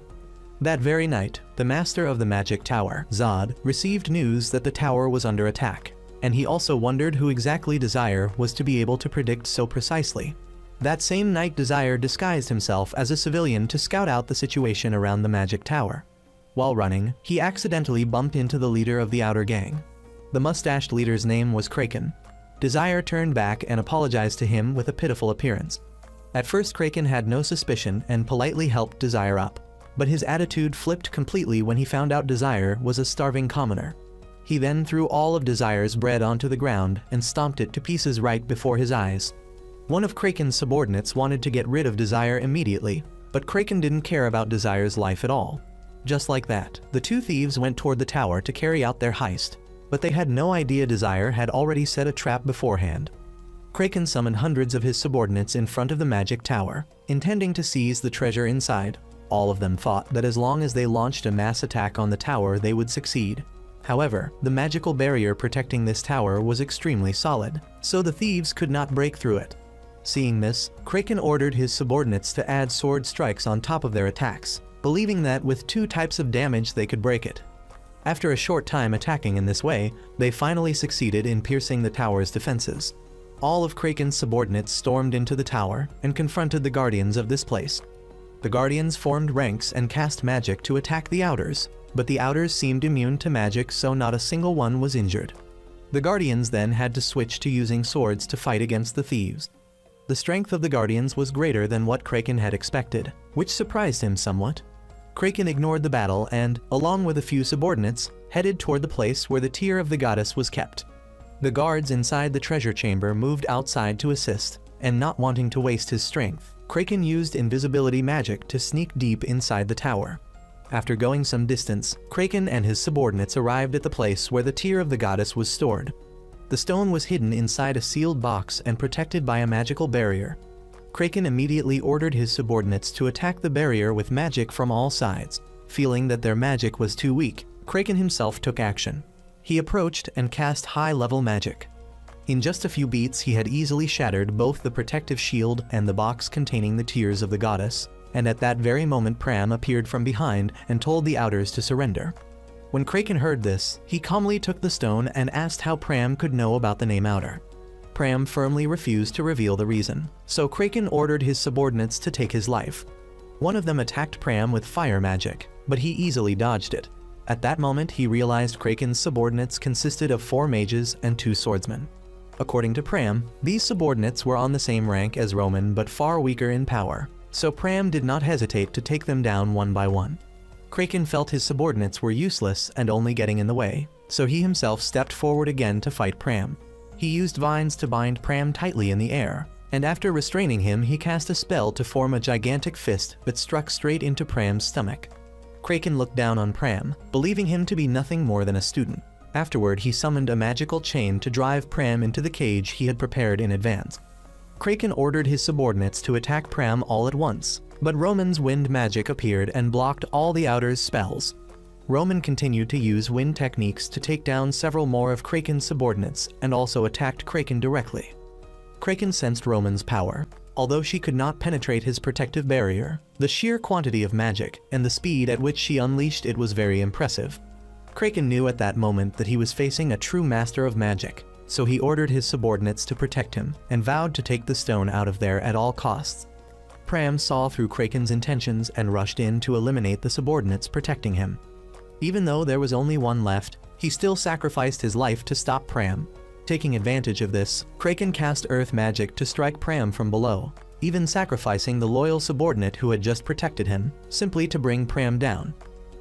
That very night, the master of the Magic Tower, Zod, received news that the tower was under attack, and he also wondered who exactly Desire was to be able to predict so precisely. That same night, Desire disguised himself as a civilian to scout out the situation around the Magic Tower. While running, he accidentally bumped into the leader of the Outer gang. The mustached leader's name was Kraken. Desire turned back and apologized to him with a pitiful appearance. At first, Kraken had no suspicion and politely helped Desire up, but his attitude flipped completely when he found out Desire was a starving commoner. He then threw all of Desire's bread onto the ground and stomped it to pieces right before his eyes. One of Kraken's subordinates wanted to get rid of Desire immediately, but Kraken didn't care about Desire's life at all. Just like that, the two thieves went toward the tower to carry out their heist, but they had no idea Desire had already set a trap beforehand. Kraken summoned hundreds of his subordinates in front of the Magic Tower, intending to seize the treasure inside. All of them thought that as long as they launched a mass attack on the tower, they would succeed. However, the magical barrier protecting this tower was extremely solid, so the thieves could not break through it. Seeing this, Kraken ordered his subordinates to add sword strikes on top of their attacks, believing that with 2 types of damage they could break it. After a short time attacking in this way, they finally succeeded in piercing the tower's defenses. All of Kraken's subordinates stormed into the tower and confronted the guardians of this place. The guardians formed ranks and cast magic to attack the Outers, but the Outers seemed immune to magic, so not a single one was injured. The guardians then had to switch to using swords to fight against the thieves. The strength of the guardians was greater than what Kraken had expected, which surprised him somewhat. Kraken ignored the battle and, along with a few subordinates, headed toward the place where the Tear of the Goddess was kept. The guards inside the treasure chamber moved outside to assist, and not wanting to waste his strength, Kraken used invisibility magic to sneak deep inside the tower. After going some distance, Kraken and his subordinates arrived at the place where the Tear of the Goddess was stored. The stone was hidden inside a sealed box and protected by a magical barrier. Kraken immediately ordered his subordinates to attack the barrier with magic from all sides. Feeling that their magic was too weak, Kraken himself took action. He approached and cast high-level magic. In just a few beats he had easily shattered both the protective shield and the box containing the tears of the goddess, and at that very moment Pram appeared from behind and told the Outers to surrender. When Kraken heard this, he calmly took the stone and asked how Pram could know about the name Outer. Pram firmly refused to reveal the reason, so Kraken ordered his subordinates to take his life. One of them attacked Pram with fire magic, but he easily dodged it. At that moment he realized Kraken's subordinates consisted of 4 mages and 2 swordsmen. According to Pram, these subordinates were on the same rank as Roman but far weaker in power, so Pram did not hesitate to take them down one by one. Kraken felt his subordinates were useless and only getting in the way, so he himself stepped forward again to fight Pram. He used vines to bind Pram tightly in the air, and after restraining him he cast a spell to form a gigantic fist that struck straight into Pram's stomach. Kraken looked down on Pram, believing him to be nothing more than a student. Afterward he summoned a magical chain to drive Pram into the cage he had prepared in advance. Kraken ordered his subordinates to attack Pram all at once, but Roman's wind magic appeared and blocked all the Outers' spells. Roman continued to use wind techniques to take down several more of Kraken's subordinates and also attacked Kraken directly. Kraken sensed Roman's power. Although she could not penetrate his protective barrier, the sheer quantity of magic and the speed at which she unleashed it was very impressive. Kraken knew at that moment that he was facing a true master of magic, so he ordered his subordinates to protect him and vowed to take the stone out of there at all costs. Pram saw through Kraken's intentions and rushed in to eliminate the subordinates protecting him. Even though there was only one left, he still sacrificed his life to stop Pram. Taking advantage of this, Kraken cast earth magic to strike Pram from below, even sacrificing the loyal subordinate who had just protected him, simply to bring Pram down.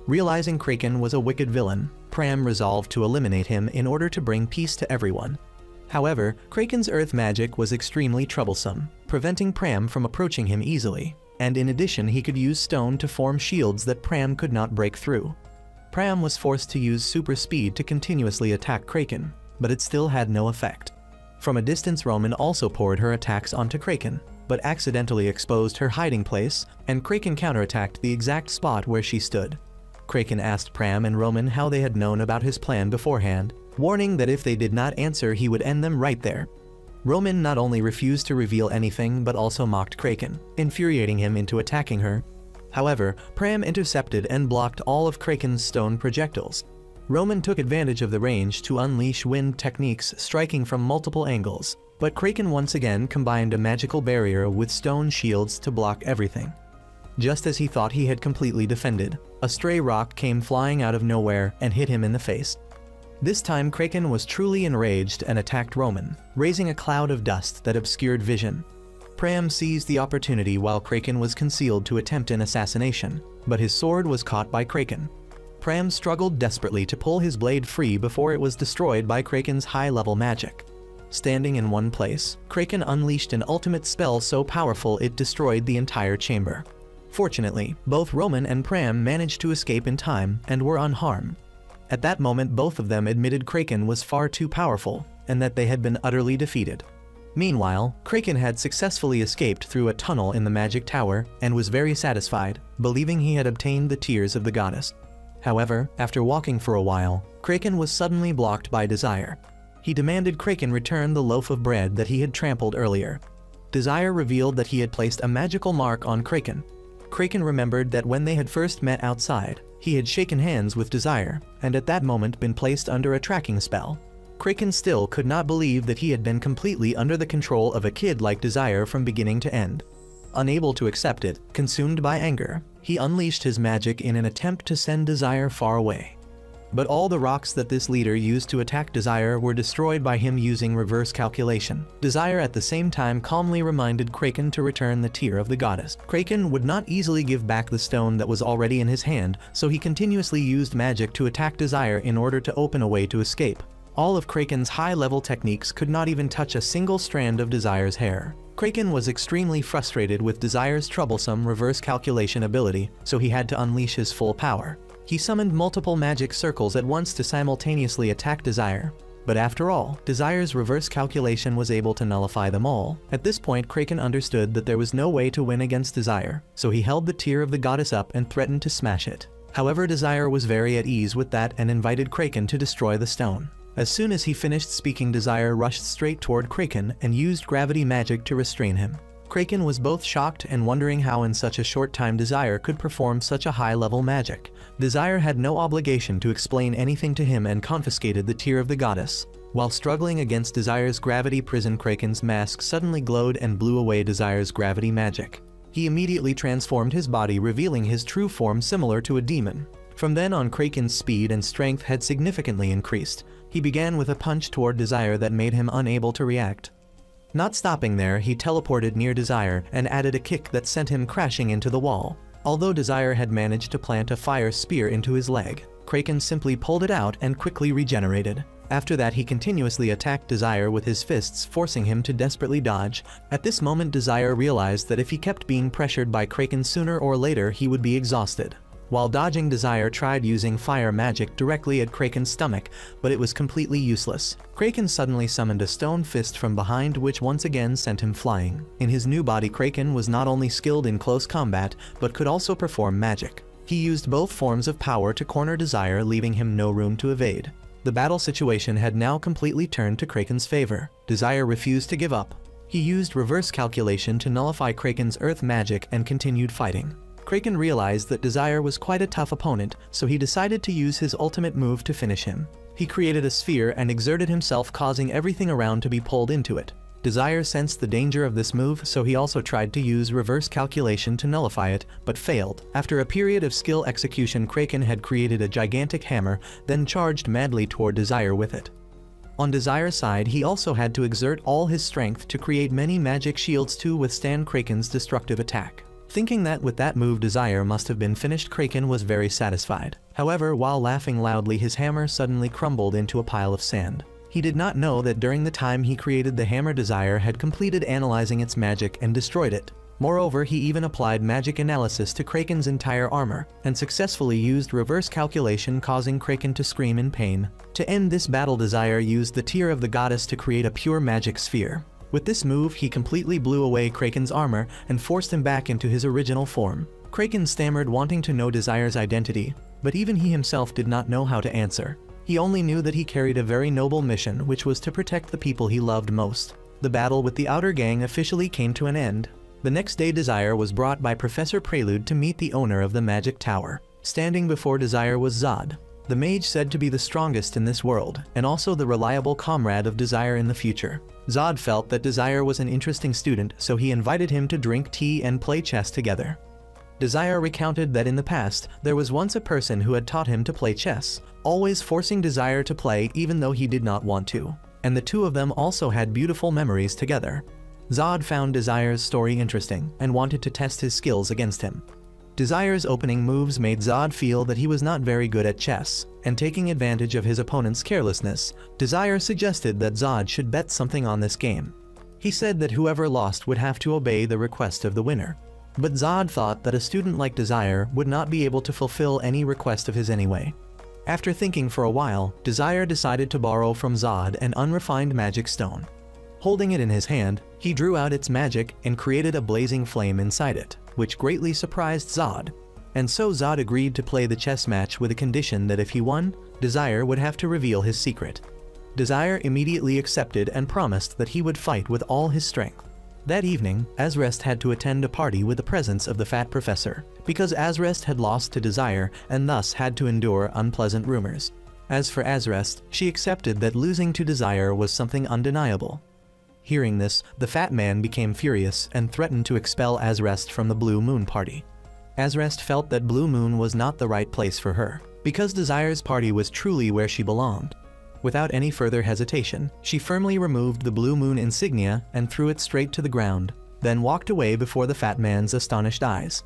Realizing Kraken was a wicked villain, Pram resolved to eliminate him in order to bring peace to everyone. However, Kraken's earth magic was extremely troublesome, preventing Pram from approaching him easily, and in addition he could use stone to form shields that Pram could not break through. Pram was forced to use super speed to continuously attack Kraken, but it still had no effect. From a distance Roman also poured her attacks onto Kraken, but accidentally exposed her hiding place, and Kraken counterattacked the exact spot where she stood. Kraken asked Pram and Roman how they had known about his plan beforehand, warning that if they did not answer he would end them right there. Roman not only refused to reveal anything but also mocked Kraken, infuriating him into attacking her. However, Pram intercepted and blocked all of Kraken's stone projectiles. Roman took advantage of the range to unleash wind techniques striking from multiple angles, but Kraken once again combined a magical barrier with stone shields to block everything. Just as he thought he had completely defended, a stray rock came flying out of nowhere and hit him in the face. This time Kraken was truly enraged and attacked Roman, raising a cloud of dust that obscured vision. Pram seized the opportunity while Kraken was concealed to attempt an assassination, but his sword was caught by Kraken. Pram struggled desperately to pull his blade free before it was destroyed by Kraken's high-level magic. Standing in one place, Kraken unleashed an ultimate spell so powerful it destroyed the entire chamber. Fortunately, both Roman and Pram managed to escape in time and were unharmed. At that moment both of them admitted Kraken was far too powerful, and that they had been utterly defeated. Meanwhile, Kraken had successfully escaped through a tunnel in the magic tower and was very satisfied, believing he had obtained the tears of the goddess. However, after walking for a while, Kraken was suddenly blocked by Desire. He demanded Kraken return the loaf of bread that he had trampled earlier. Desire revealed that he had placed a magical mark on Kraken. Kraken remembered that when they had first met outside, he had shaken hands with Desire, and at that moment been placed under a tracking spell. Kraken still could not believe that he had been completely under the control of a kid like Desire from beginning to end. Unable to accept it, consumed by anger, he unleashed his magic in an attempt to send Desire far away. But all the rocks that this leader used to attack Desire were destroyed by him using reverse calculation. Desire at the same time calmly reminded Kraken to return the tear of the goddess. Kraken would not easily give back the stone that was already in his hand, so he continuously used magic to attack Desire in order to open a way to escape. All of Kraken's high-level techniques could not even touch a single strand of Desire's hair. Kraken was extremely frustrated with Desire's troublesome reverse calculation ability, so he had to unleash his full power. He summoned multiple magic circles at once to simultaneously attack Desire. But after all, Desire's reverse calculation was able to nullify them all. At this point, Kraken understood that there was no way to win against Desire, so he held the tear of the goddess up and threatened to smash it. However, Desire was very at ease with that and invited Kraken to destroy the stone. As soon as he finished speaking, Desire rushed straight toward Kraken and used gravity magic to restrain him. Kraken was both shocked and wondering how in such a short time Desire could perform such a high-level magic. Desire had no obligation to explain anything to him and confiscated the tear of the goddess. While struggling against Desire's gravity prison, Kraken's mask suddenly glowed and blew away Desire's gravity magic. He immediately transformed his body, revealing his true form similar to a demon. From then on, Kraken's speed and strength had significantly increased. He began with a punch toward Desire that made him unable to react. Not stopping there, he teleported near Desire and added a kick that sent him crashing into the wall. Although Desire had managed to plant a fire spear into his leg, Kraken simply pulled it out and quickly regenerated. After that, he continuously attacked Desire with his fists, forcing him to desperately dodge. At this moment, Desire realized that if he kept being pressured by Kraken, sooner or later he would be exhausted. While dodging, Desire tried using fire magic directly at Kraken's stomach, but it was completely useless. Kraken suddenly summoned a stone fist from behind, which once again sent him flying. In his new body, Kraken was not only skilled in close combat, but could also perform magic. He used both forms of power to corner Desire, leaving him no room to evade. The battle situation had now completely turned to Kraken's favor. Desire refused to give up. He used reverse calculation to nullify Kraken's earth magic and continued fighting. Kraken realized that Desire was quite a tough opponent, so he decided to use his ultimate move to finish him. He created a sphere and exerted himself, causing everything around to be pulled into it. Desire sensed the danger of this move, so he also tried to use reverse calculation to nullify it, but failed. After a period of skill execution, Kraken had created a gigantic hammer, then charged madly toward Desire with it. On Desire's side, he also had to exert all his strength to create many magic shields to withstand Kraken's destructive attack. Thinking that with that move Desire must have been finished, Kraken was very satisfied. However, while laughing loudly, his hammer suddenly crumbled into a pile of sand. He did not know that during the time he created the hammer, Desire had completed analyzing its magic and destroyed it. Moreover, he even applied magic analysis to Kraken's entire armor, and successfully used reverse calculation, causing Kraken to scream in pain. To end this battle, Desire used the tear of the goddess to create a pure magic sphere. With this move, he completely blew away Kraken's armor and forced him back into his original form. Kraken stammered, wanting to know Desire's identity, but even he himself did not know how to answer. He only knew that he carried a very noble mission, which was to protect the people he loved most. The battle with the outer gang officially came to an end. The next day, Desire was brought by Professor Prelude to meet the owner of the Magic Tower. Standing before Desire was Zod, the mage said to be the strongest in this world, and also the reliable comrade of Desire in the future. Zod felt that Desire was an interesting student, so he invited him to drink tea and play chess together. Desire recounted that in the past, there was once a person who had taught him to play chess, always forcing Desire to play even though he did not want to, and the two of them also had beautiful memories together. Zod found Desire's story interesting and wanted to test his skills against him. Desire's opening moves made Zod feel that he was not very good at chess, and taking advantage of his opponent's carelessness, Desire suggested that Zod should bet something on this game. He said that whoever lost would have to obey the request of the winner. But Zod thought that a student like Desire would not be able to fulfill any request of his anyway. After thinking for a while, Desire decided to borrow from Zod an unrefined magic stone. Holding it in his hand, he drew out its magic and created a blazing flame inside it, which greatly surprised Zod. And so Zod agreed to play the chess match with a condition that if he won, Desire would have to reveal his secret. Desire immediately accepted and promised that he would fight with all his strength. That evening, Azrest had to attend a party with the presence of the fat professor, because Azrest had lost to Desire and thus had to endure unpleasant rumors. As for Azrest, she accepted that losing to Desire was something undeniable. Hearing this, the fat man became furious and threatened to expel Azrest from the Blue Moon party. Azrest felt that Blue Moon was not the right place for her, because Desire's party was truly where she belonged. Without any further hesitation, she firmly removed the Blue Moon insignia and threw it straight to the ground, then walked away before the fat man's astonished eyes.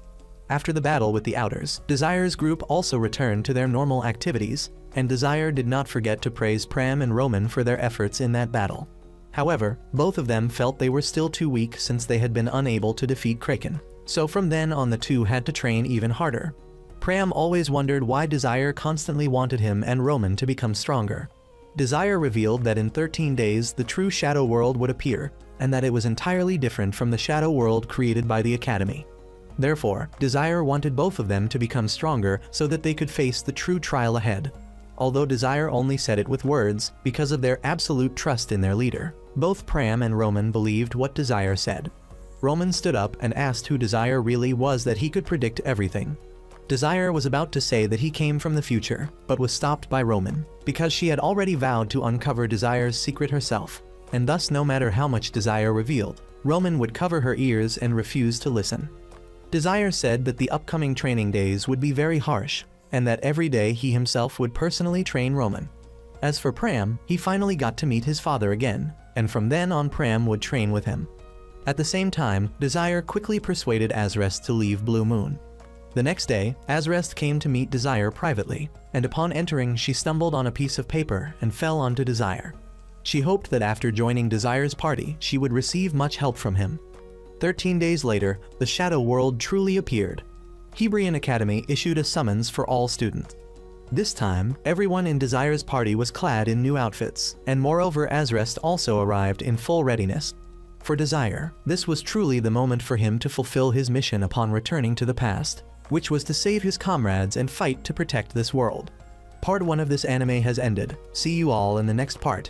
After the battle with the Outers, Desire's group also returned to their normal activities, and Desire did not forget to praise Pram and Roman for their efforts in that battle. However, both of them felt they were still too weak since they had been unable to defeat Kraken. So from then on, the two had to train even harder. Pram always wondered why Desire constantly wanted him and Roman to become stronger. Desire revealed that in 13 days the true Shadow World would appear, and that it was entirely different from the Shadow World created by the Academy. Therefore, Desire wanted both of them to become stronger so that they could face the true trial ahead. Although Desire only said it with words, because of their absolute trust in their leader, both Pram and Roman believed what Desire said. Roman stood up and asked who Desire really was, that he could predict everything. Desire was about to say that he came from the future, but was stopped by Roman, because she had already vowed to uncover Desire's secret herself, and thus no matter how much Desire revealed, Roman would cover her ears and refuse to listen. Desire said that the upcoming training days would be very harsh, and that every day he himself would personally train Roman. As for Pram, he finally got to meet his father again, and from then on Pram would train with him. At the same time, Desire quickly persuaded Azrest to leave Blue Moon. The next day, Azrest came to meet Desire privately, and upon entering she stumbled on a piece of paper and fell onto Desire. She hoped that after joining Desire's party she would receive much help from him. 13 days later, the Shadow World truly appeared. Hebrian Academy issued a summons for all students. This time, everyone in Desire's party was clad in new outfits, and moreover Azrest also arrived in full readiness. For Desire, this was truly the moment for him to fulfill his mission upon returning to the past, which was to save his comrades and fight to protect this world. Part 1 of this anime has ended. See you all in the next part.